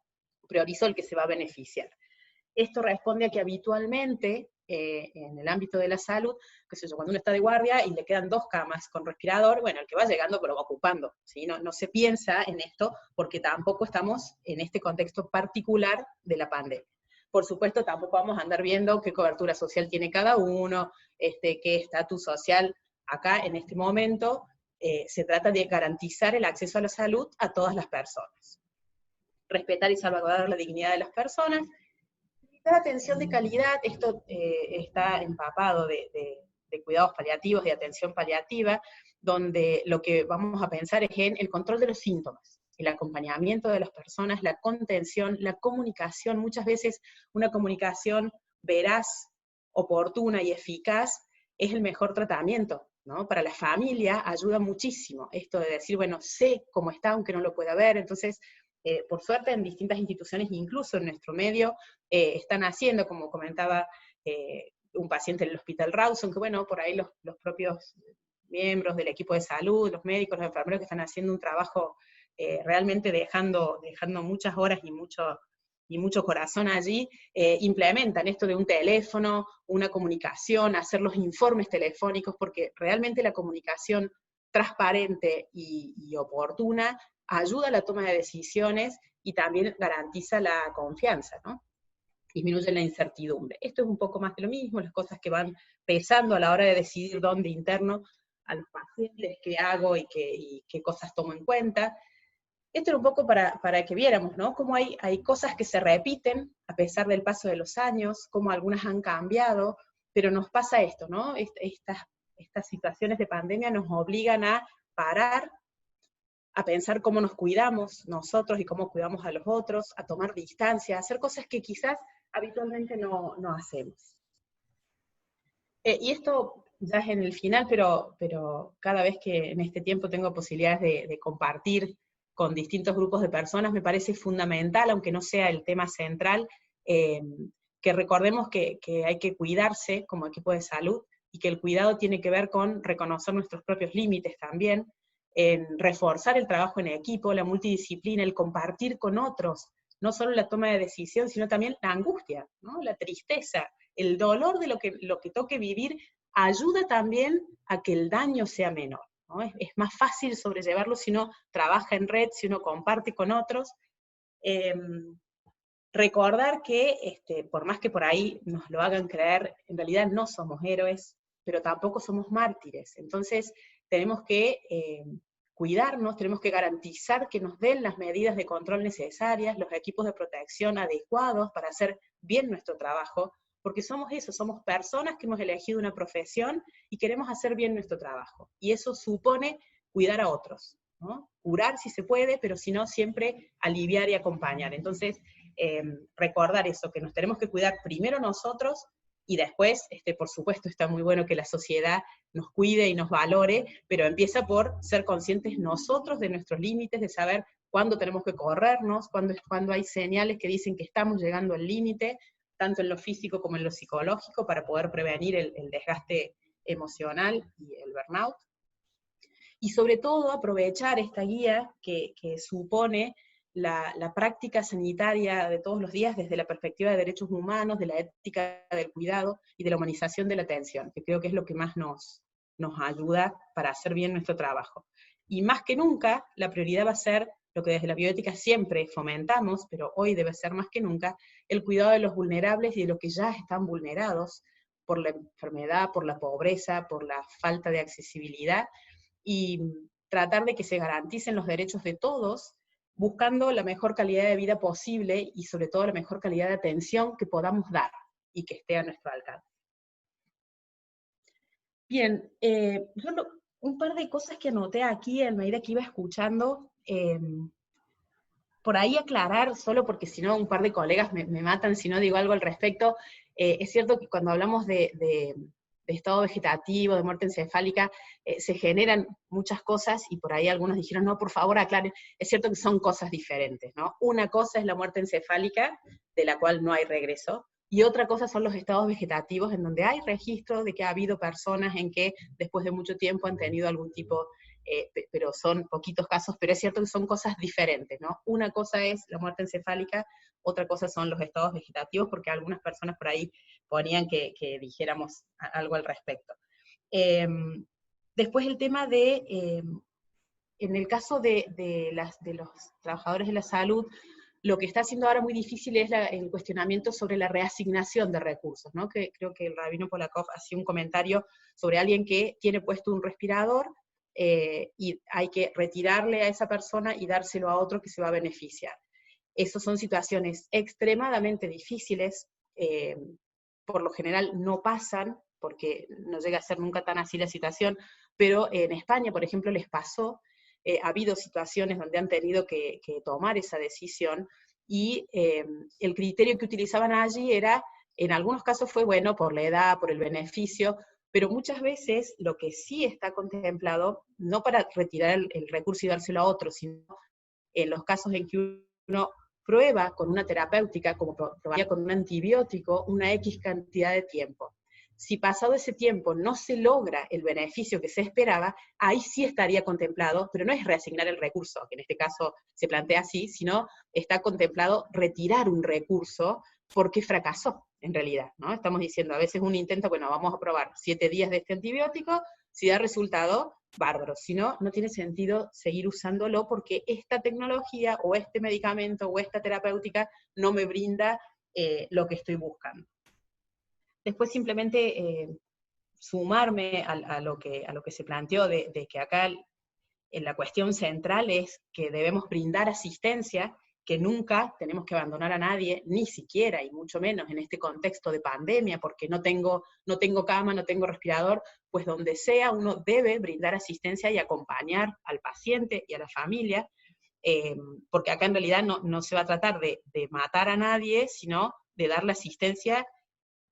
priorizo el que se va a beneficiar. Esto responde a que habitualmente, en el ámbito de la salud, qué sé yo, cuando uno está de guardia y le quedan 2 camas con respirador, bueno, el que va llegando pero va ocupando, ¿sí? No se piensa en esto porque tampoco estamos en este contexto particular de la pandemia. Por supuesto, tampoco vamos a andar viendo qué cobertura social tiene cada uno, qué estatus social. Acá, en este momento, se trata de garantizar el acceso a la salud a todas las personas. Respetar y salvaguardar la dignidad de las personas. La atención de calidad, esto está empapado de cuidados paliativos, de atención paliativa, donde lo que vamos a pensar es en el control de los síntomas, el acompañamiento de las personas, la contención, la comunicación, muchas veces una comunicación veraz, oportuna y eficaz es el mejor tratamiento, ¿no? Para la familia ayuda muchísimo esto de decir, bueno, sé cómo está aunque no lo pueda ver, entonces por suerte en distintas instituciones, incluso en nuestro medio, están haciendo, como comentaba un paciente en el Hospital Rawson, que bueno, por ahí los propios miembros del equipo de salud, los médicos, los enfermeros que están haciendo un trabajo realmente dejando muchas horas y mucho corazón allí, implementan esto de un teléfono, una comunicación, hacer los informes telefónicos, porque realmente la comunicación transparente y oportuna ayuda a la toma de decisiones y también garantiza la confianza, ¿no? Disminuye la incertidumbre. Esto es un poco más de lo mismo, las cosas que van pesando a la hora de decidir dónde interno a los pacientes, qué hago y qué cosas tomo en cuenta. Esto era un poco para que viéramos, ¿no? Cómo hay cosas que se repiten a pesar del paso de los años, cómo algunas han cambiado, pero nos pasa esto, ¿no? Estas situaciones de pandemia nos obligan a parar, a pensar cómo nos cuidamos nosotros y cómo cuidamos a los otros, a tomar distancia, a hacer cosas que quizás habitualmente no hacemos. Y esto ya es en el final, pero cada vez que en este tiempo tengo posibilidades de compartir con distintos grupos de personas, me parece fundamental, aunque no sea el tema central, que recordemos que hay que cuidarse como equipo de salud, y que el cuidado tiene que ver con reconocer nuestros propios límites también, en reforzar el trabajo en equipo, la multidisciplina, el compartir con otros, no solo la toma de decisión, sino también la angustia, ¿no? La tristeza, el dolor de lo que toque vivir, ayuda también a que el daño sea menor, ¿no? Es más fácil sobrellevarlo si uno trabaja en red, si uno comparte con otros. Recordar que, por más que por ahí nos lo hagan creer, en realidad no somos héroes, pero tampoco somos mártires. Entonces tenemos que cuidarnos, tenemos que garantizar que nos den las medidas de control necesarias, los equipos de protección adecuados para hacer bien nuestro trabajo, porque somos eso, somos personas que hemos elegido una profesión y queremos hacer bien nuestro trabajo. Y eso supone cuidar a otros, ¿no? Curar si se puede, pero si no, siempre aliviar y acompañar. Entonces, recordar eso, que nos tenemos que cuidar primero nosotros, y después, por supuesto, está muy bueno que la sociedad nos cuide y nos valore, pero empieza por ser conscientes nosotros de nuestros límites, de saber cuándo tenemos que corrernos, cuándo hay señales que dicen que estamos llegando al límite, tanto en lo físico como en lo psicológico, para poder prevenir el desgaste emocional y el burnout. Y sobre todo aprovechar esta guía que supone la práctica sanitaria de todos los días desde la perspectiva de derechos humanos, de la ética del cuidado y de la humanización de la atención, que creo que es lo que más nos ayuda para hacer bien nuestro trabajo. Y más que nunca, la prioridad va a ser lo que desde la bioética siempre fomentamos, pero hoy debe ser más que nunca, el cuidado de los vulnerables y de los que ya están vulnerados por la enfermedad, por la pobreza, por la falta de accesibilidad, y tratar de que se garanticen los derechos de todos, buscando la mejor calidad de vida posible y sobre todo la mejor calidad de atención que podamos dar y que esté a nuestro alcance. Bien, un par de cosas que anoté aquí a medida que iba escuchando, por ahí aclarar, solo porque si no un par de colegas me matan si no digo algo al respecto. Es cierto que cuando hablamos de estado vegetativo, de muerte encefálica, se generan muchas cosas, y por ahí algunos dijeron, no, por favor aclaren. Es cierto que son cosas diferentes, ¿no? Una cosa es la muerte encefálica, de la cual no hay regreso, y otra cosa son los estados vegetativos, en donde hay registro de que ha habido personas en que después de mucho tiempo han tenido algún tipo, pero son poquitos casos, pero es cierto que son cosas diferentes, ¿no? Una cosa es la muerte encefálica, otra cosa son los estados vegetativos, porque algunas personas por ahí ponían que dijéramos algo al respecto. Después el tema de, en el caso de los trabajadores de la salud, lo que está haciendo ahora muy difícil es el cuestionamiento sobre la reasignación de recursos, ¿no? Que creo que el rabino Polakov hacía un comentario sobre alguien que tiene puesto un respirador, y hay que retirarle a esa persona y dárselo a otro que se va a beneficiar. Esas son situaciones extremadamente difíciles, por lo general no pasan, porque no llega a ser nunca tan así la situación, pero en España, por ejemplo, les pasó. Ha habido situaciones donde han tenido que tomar esa decisión, y el criterio que utilizaban allí era, en algunos casos fue bueno por la edad, por el beneficio, pero muchas veces lo que sí está contemplado, no para retirar el recurso y dárselo a otro, sino en los casos en que uno prueba con una terapéutica, como probaría con un antibiótico, una X cantidad de tiempo. Si pasado ese tiempo no se logra el beneficio que se esperaba, ahí sí estaría contemplado, pero no es reasignar el recurso, que en este caso se plantea así, sino está contemplado retirar un recurso porque fracasó, en realidad, ¿no? Estamos diciendo, a veces uno intenta, bueno, vamos a probar 7 días de este antibiótico, si da resultado, bárbaro, si no, no tiene sentido seguir usándolo porque esta tecnología, o este medicamento, o esta terapéutica no me brinda lo que estoy buscando. Después simplemente sumarme a lo que se planteó de que acá la cuestión central es que debemos brindar asistencia, que nunca tenemos que abandonar a nadie, ni siquiera, y mucho menos en este contexto de pandemia, porque no tengo cama, no tengo respirador, pues donde sea uno debe brindar asistencia y acompañar al paciente y a la familia, porque acá en realidad no se va a tratar de matar a nadie, sino de dar la asistencia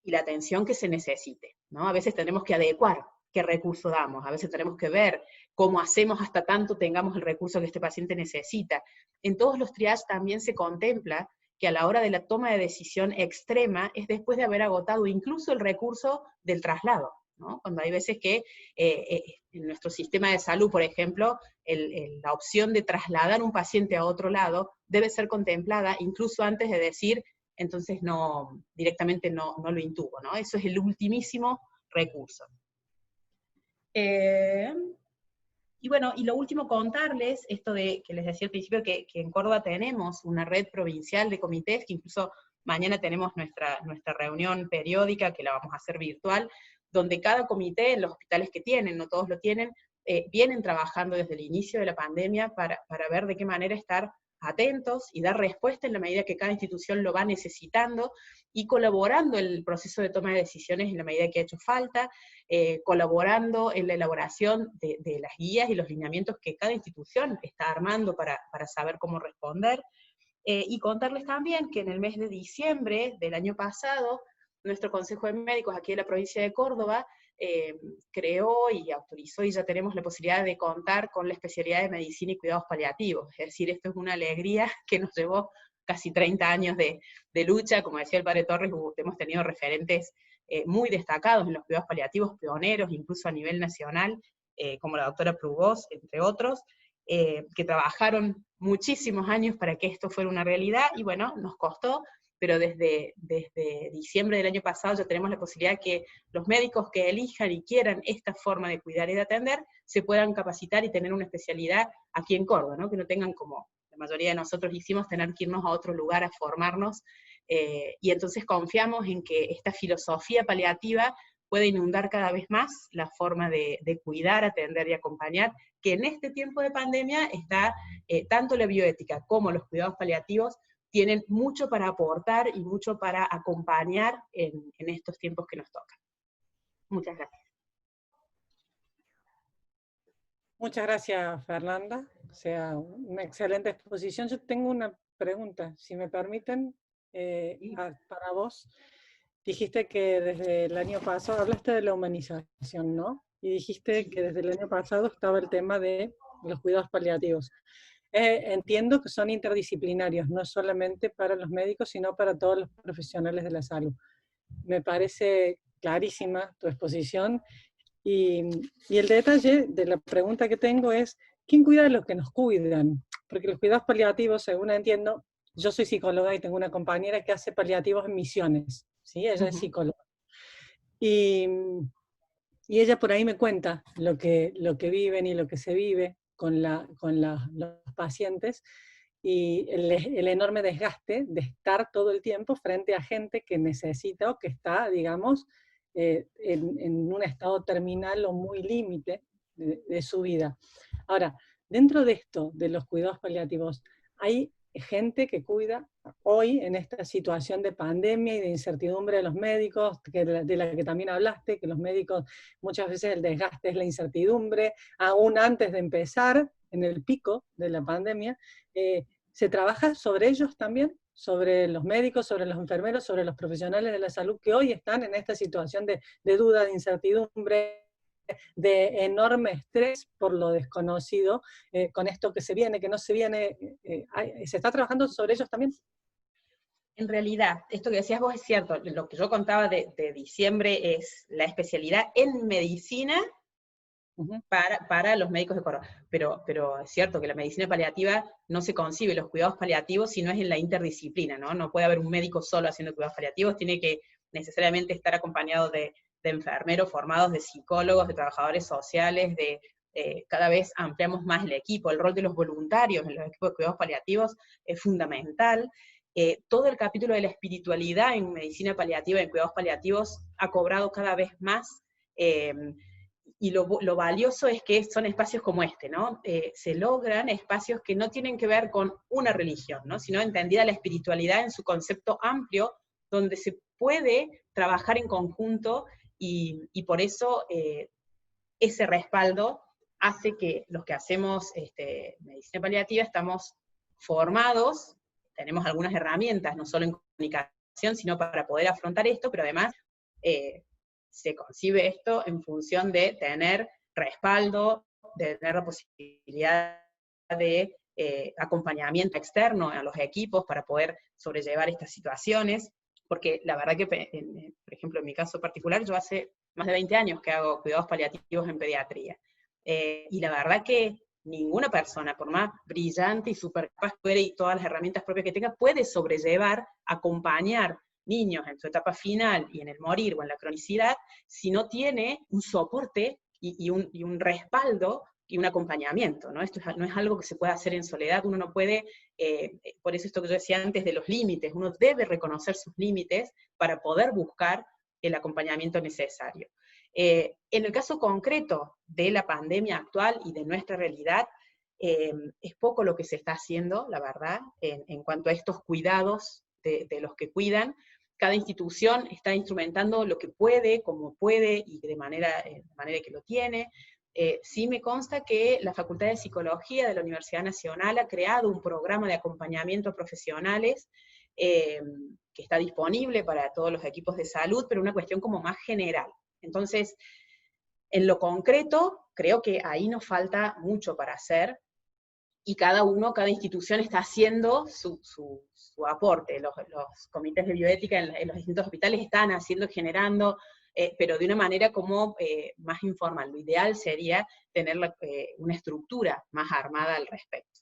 y la atención que se necesite, ¿no? A veces tenemos que adecuar qué recurso damos. A veces tenemos que ver cómo hacemos hasta tanto tengamos el recurso que este paciente necesita. En todos los triages también se contempla que a la hora de la toma de decisión extrema es después de haber agotado incluso el recurso del traslado, ¿no? Cuando hay veces que en nuestro sistema de salud, por ejemplo, la opción de trasladar un paciente a otro lado debe ser contemplada incluso antes de decir, entonces no, directamente no lo intubo, ¿no? Eso es el ultimísimo recurso. Y bueno, y lo último contarles, esto de que les decía al principio, que en Córdoba tenemos una red provincial de comités, que incluso mañana tenemos nuestra reunión periódica, que la vamos a hacer virtual, donde cada comité, en los hospitales que tienen, no todos lo tienen, vienen trabajando desde el inicio de la pandemia para ver de qué manera estar atentos y dar respuesta en la medida que cada institución lo va necesitando, y colaborando en el proceso de toma de decisiones en la medida que ha hecho falta, colaborando en la elaboración de las guías y los lineamientos que cada institución está armando para saber cómo responder, y contarles también que en el mes de diciembre del año pasado, nuestro Consejo de Médicos aquí en la provincia de Córdoba creó y autorizó, y ya tenemos la posibilidad de contar con la especialidad de medicina y cuidados paliativos. Es decir, esto es una alegría que nos llevó casi 30 años de lucha. Como decía el padre Torres, hemos tenido referentes muy destacados en los cuidados paliativos, pioneros, incluso a nivel nacional, como la doctora Prugós, entre otros, que trabajaron muchísimos años para que esto fuera una realidad, y bueno, nos costó, pero desde diciembre del año pasado ya tenemos la posibilidad que los médicos que elijan y quieran esta forma de cuidar y de atender, se puedan capacitar y tener una especialidad aquí en Córdoba, ¿no? Que no tengan, como la mayoría de nosotros hicimos, tener que irnos a otro lugar a formarnos, y entonces confiamos en que esta filosofía paliativa puede inundar cada vez más la forma de cuidar, atender y acompañar, que en este tiempo de pandemia está, tanto la bioética como los cuidados paliativos, tienen mucho para aportar y mucho para acompañar en estos tiempos que nos tocan. Muchas gracias. Muchas gracias, Fernanda. O sea, una excelente exposición. Yo tengo una pregunta, si me permiten, para vos. Dijiste que desde el año pasado, hablaste de la humanización, ¿no? Y dijiste que desde el año pasado estaba el tema de los cuidados paliativos. Entiendo que son interdisciplinarios, no solamente para los médicos, sino para todos los profesionales de la salud. Me parece clarísima tu exposición, y el detalle de la pregunta que tengo es, ¿quién cuida de los que nos cuidan? Porque los cuidados paliativos, según entiendo, yo soy psicóloga y tengo una compañera que hace paliativos en Misiones, ¿sí? Ella es psicóloga. Y ella por ahí me cuenta lo que viven y lo que se vive con los pacientes, y el enorme desgaste de estar todo el tiempo frente a gente que necesita o que está, digamos, en un estado terminal o muy límite de su vida. Ahora, dentro de esto, de los cuidados paliativos, hay gente que cuida hoy en esta situación de pandemia y de incertidumbre de los médicos, de la que también hablaste, que los médicos muchas veces el desgaste es la incertidumbre, aún antes de empezar, en el pico de la pandemia. ¿Se trabaja sobre ellos también? Sobre los médicos, sobre los enfermeros, sobre los profesionales de la salud que hoy están en esta situación de duda, de incertidumbre, de enorme estrés por lo desconocido, con esto que se viene, que no se viene. ¿Se está trabajando sobre ellos también? En realidad, esto que decías vos es cierto. Lo que yo contaba de diciembre es la especialidad en medicina para los médicos de Córdoba. Pero es cierto que la medicina paliativa no se concibe, los cuidados paliativos, si no es en la interdisciplina, ¿no? No puede haber un médico solo haciendo cuidados paliativos, tiene que necesariamente estar acompañado de enfermeros formados, de psicólogos, de trabajadores sociales, cada vez ampliamos más el equipo. El rol de los voluntarios en los equipos de cuidados paliativos es fundamental. Todo el capítulo de la espiritualidad en medicina paliativa, en cuidados paliativos, ha cobrado cada vez más, y lo valioso es que son espacios como este, ¿no? Se logran espacios que no tienen que ver con una religión, ¿no? Sino entendida la espiritualidad en su concepto amplio, donde se puede trabajar en conjunto, y por eso ese respaldo hace que los que hacemos medicina paliativa estamos formados, tenemos algunas herramientas, no solo en comunicación, sino para poder afrontar esto, pero además se concibe esto en función de tener respaldo, de tener la posibilidad de acompañamiento externo a los equipos para poder sobrellevar estas situaciones, porque la verdad que, por ejemplo, en mi caso particular, yo hace más de 20 años que hago cuidados paliativos en pediatría, y la verdad que ninguna persona, por más brillante y súper capaz que fuera y todas las herramientas propias que tenga, puede sobrellevar, acompañar niños en su etapa final y en el morir o en la cronicidad, si no tiene un soporte y un respaldo y un acompañamiento, ¿no? Esto no es algo que se pueda hacer en soledad, uno no puede, por eso esto que yo decía antes de los límites, uno debe reconocer sus límites para poder buscar el acompañamiento necesario. En el caso concreto de la pandemia actual y de nuestra realidad, es poco lo que se está haciendo, la verdad, en cuanto a estos cuidados de los que cuidan. Cada institución está instrumentando lo que puede, como puede, y de manera que lo tiene. Sí me consta que la Facultad de Psicología de la Universidad Nacional ha creado un programa de acompañamiento a profesionales que está disponible para todos los equipos de salud, pero una cuestión como más general. Entonces, en lo concreto, creo que ahí nos falta mucho para hacer, y cada institución está haciendo su aporte. Los comités de bioética en los distintos hospitales están haciendo, generando, pero de una manera como más informal. Lo ideal sería tener una estructura más armada al respecto.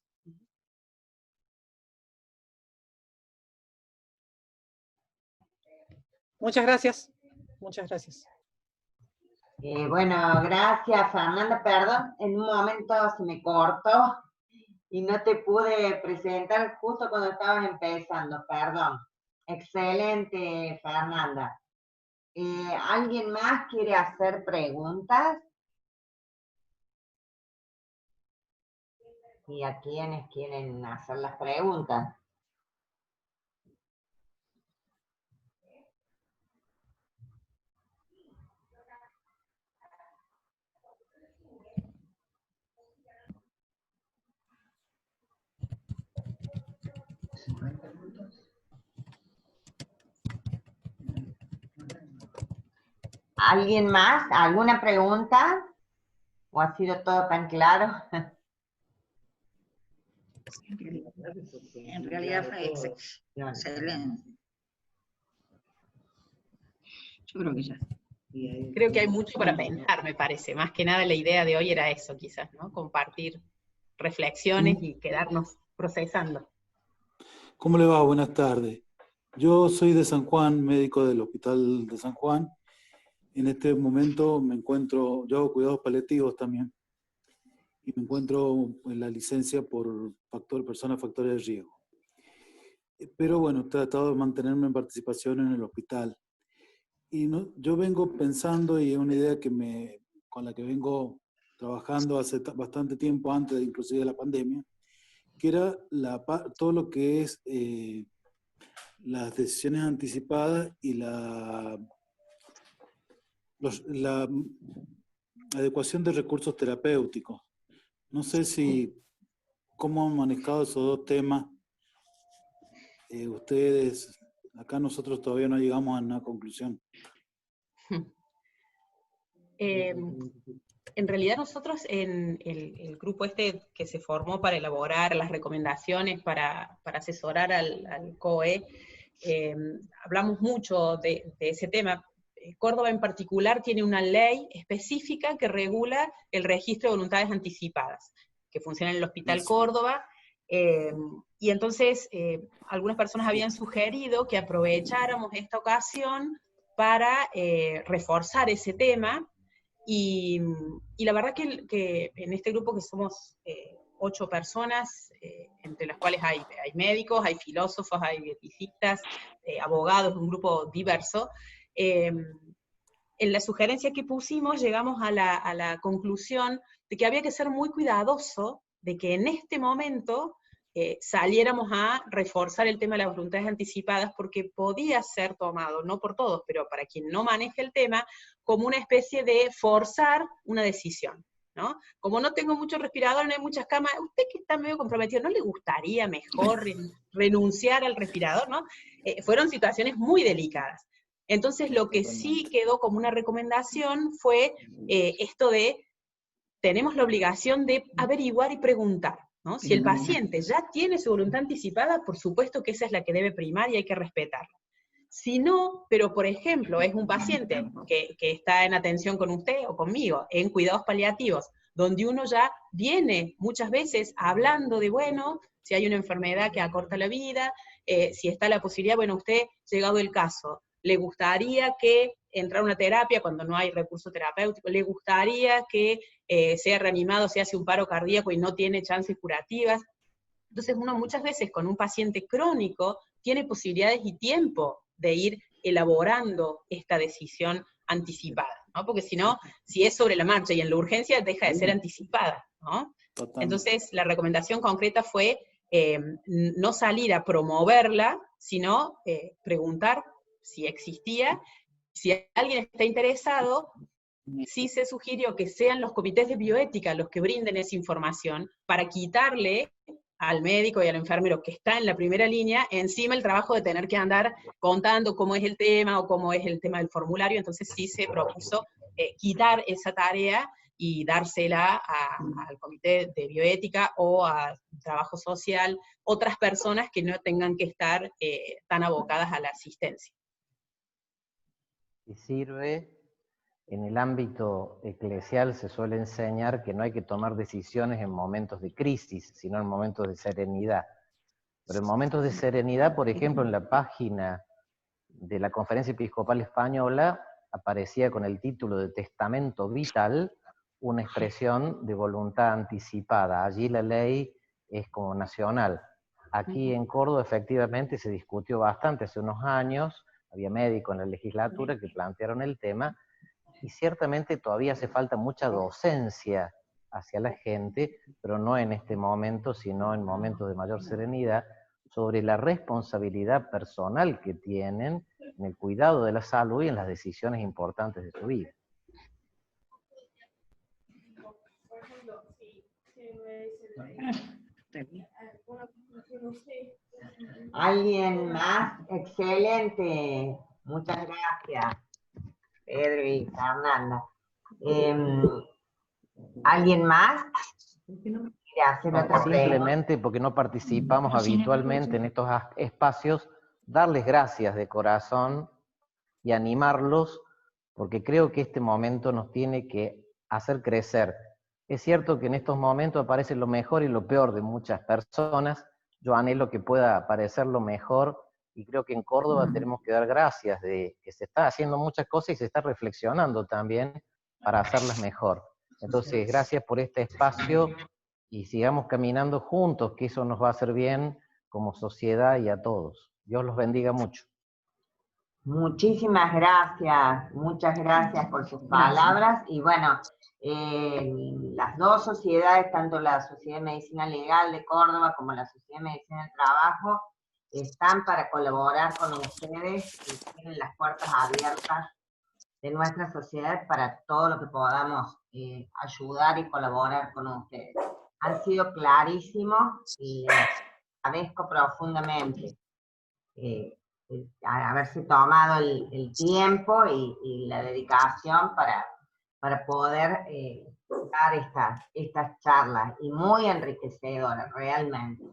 Muchas gracias. Muchas gracias. Bueno, gracias Fernanda, perdón, en un momento se me cortó y no te pude presentar justo cuando estabas empezando, perdón. Excelente, Fernanda. ¿Alguien más quiere hacer preguntas? ¿Y a quiénes quieren hacer las preguntas? ¿Alguien más? ¿Alguna pregunta? ¿O ha sido todo tan claro? En realidad fue excelente. Yo creo que ya. Creo que hay mucho para pensar, me parece. Más que nada la idea de hoy era eso, quizás, ¿no? Compartir reflexiones y quedarnos procesando. ¿Cómo le va? Buenas tardes. Yo soy de San Juan, médico del Hospital de San Juan. En este momento yo hago cuidados paliativos también, y me encuentro en la licencia por personas factores de riesgo. Pero bueno, he tratado de mantenerme en participación en el hospital. Y yo vengo pensando, y es una idea con la que vengo trabajando hace bastante tiempo, antes inclusive de la pandemia, que era todo lo que es las decisiones anticipadas y la adecuación de recursos terapéuticos. No sé cómo han manejado esos dos temas ustedes. Acá nosotros todavía no llegamos a una conclusión. En realidad nosotros en el grupo que se formó para elaborar las recomendaciones para asesorar al COE, hablamos mucho de ese tema. Córdoba en particular tiene una ley específica que regula el registro de voluntades anticipadas, que funciona en el Hospital Córdoba, y entonces algunas personas habían sugerido que aprovecháramos esta ocasión para reforzar ese tema, y la verdad que en este grupo, que somos 8 personas, entre las cuales hay médicos, hay filósofos, hay bioeticistas, abogados, un grupo diverso. En la sugerencia que pusimos llegamos a la conclusión de que había que ser muy cuidadoso de que en este momento saliéramos a reforzar el tema de las voluntades anticipadas, porque podía ser tomado, no por todos, pero para quien no maneja el tema, como una especie de forzar una decisión, ¿no? Como no tengo mucho respirador, no hay muchas camas, usted que está medio comprometido, ¿no le gustaría mejor renunciar al respirador, no? Fueron situaciones muy delicadas. Entonces lo que sí quedó como una recomendación fue esto de, tenemos la obligación de averiguar y preguntar, ¿no? Si el paciente ya tiene su voluntad anticipada, por supuesto que esa es la que debe primar y hay que respetarla. Si no, pero por ejemplo, es un paciente que está en atención con usted o conmigo, en cuidados paliativos, donde uno ya viene muchas veces hablando de, bueno, si hay una enfermedad que acorta la vida, si está la posibilidad, bueno, usted, llegado el caso, le gustaría que entrara a una terapia cuando no hay recurso terapéutico, le gustaría que sea reanimado, se hace un paro cardíaco y no tiene chances curativas. Entonces uno muchas veces con un paciente crónico tiene posibilidades y tiempo de ir elaborando esta decisión anticipada, ¿no? Porque si no, si es sobre la marcha y en la urgencia, deja de ser anticipada, ¿no? Entonces la recomendación concreta fue no salir a promoverla, sino preguntar si existía. Si alguien está interesado, sí se sugirió que sean los comités de bioética los que brinden esa información para quitarle al médico y al enfermero que está en la primera línea encima el trabajo de tener que andar contando cómo es el tema o cómo es el tema del formulario. Entonces sí se propuso quitar esa tarea y dársela al comité de bioética o a trabajo social, otras personas que no tengan que estar tan abocadas a la asistencia. Y sirve, en el ámbito eclesial se suele enseñar que no hay que tomar decisiones en momentos de crisis, sino en momentos de serenidad. Pero en momentos de serenidad, por ejemplo, en la página de la Conferencia Episcopal Española, aparecía con el título de Testamento Vital una expresión de voluntad anticipada. Allí la ley es como nacional. Aquí en Córdoba efectivamente se discutió bastante hace unos años, había médicos en la legislatura que plantearon el tema, y ciertamente todavía hace falta mucha docencia hacia la gente, pero no en este momento, sino en momentos de mayor serenidad, sobre la responsabilidad personal que tienen en el cuidado de la salud y en las decisiones importantes de su vida. ¿Alguien más? Excelente. Muchas gracias, Pedro y Fernanda. ¿Alguien más? Simplemente porque no participamos habitualmente en estos espacios, darles gracias de corazón y animarlos, porque creo que este momento nos tiene que hacer crecer. Es cierto que en estos momentos aparece lo mejor y lo peor de muchas personas. Yo anhelo que pueda aparecer lo mejor, y creo que en Córdoba tenemos que dar gracias de que se está haciendo muchas cosas y se está reflexionando también para hacerlas mejor. Entonces, gracias por este espacio y sigamos caminando juntos, que eso nos va a hacer bien como sociedad y a todos. Dios los bendiga mucho. Muchísimas gracias, muchas gracias por sus palabras. Y bueno, las dos sociedades, tanto la Sociedad de Medicina Legal de Córdoba como la Sociedad de Medicina del Trabajo, están para colaborar con ustedes y tienen las puertas abiertas de nuestra sociedad para todo lo que podamos ayudar y colaborar con ustedes. Han sido clarísimos y les agradezco profundamente haberse tomado el tiempo y la dedicación para poder dar estas charlas, y muy enriquecedoras, realmente.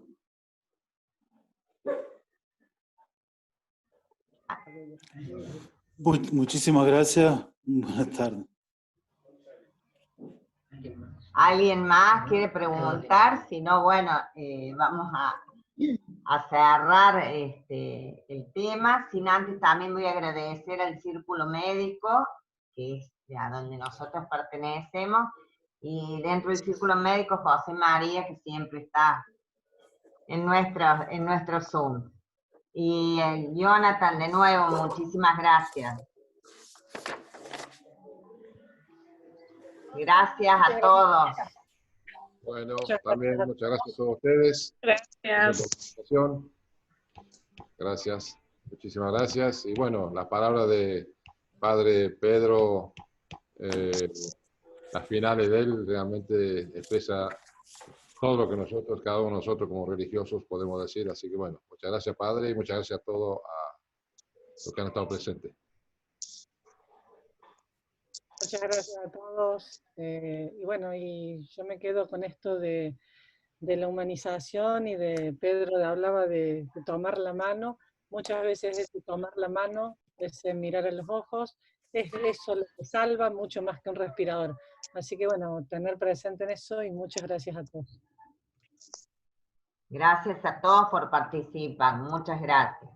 Muchísimas gracias. Buenas tardes. ¿Alguien más quiere preguntar? Si no, bueno, vamos a cerrar el tema. Sin antes también voy a agradecer al Círculo Médico, que es a donde nosotros pertenecemos, y dentro del Círculo Médico José María, que siempre está en nuestro Zoom. Y Jonathan, de nuevo, muchísimas gracias. Gracias a todos. Bueno, también muchas gracias a todos ustedes. Gracias. Gracias, muchísimas gracias. Y bueno, la palabra de Padre Pedro, las finales de él realmente expresa todo lo que nosotros, cada uno de nosotros como religiosos podemos decir. Así que bueno, muchas gracias Padre y muchas gracias a todos los que han estado presentes. Muchas gracias a todos. Y bueno, y yo me quedo con esto de la humanización y de Pedro hablaba de tomar la mano. Muchas veces ese tomar la mano, ese mirar a los ojos, es eso lo que salva mucho más que un respirador. Así que bueno, tener presente en eso y muchas gracias a todos. Gracias a todos por participar. Muchas gracias.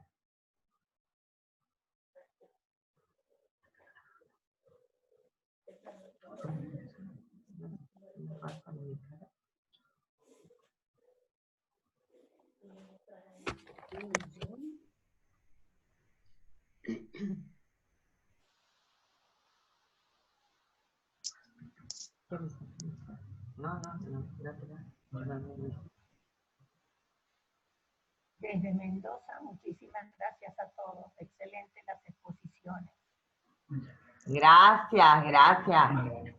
Desde Mendoza, muchísimas gracias a todos. Excelentes las exposiciones. Gracias, gracias.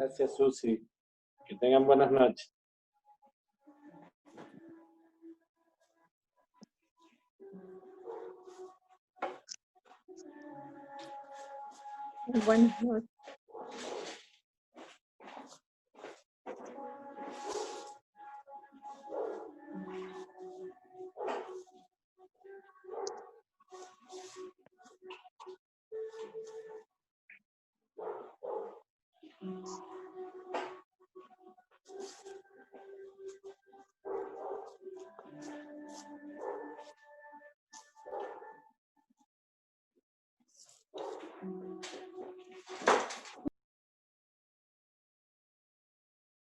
Gracias, Susi. Que tengan buenas noches. Buenas noches.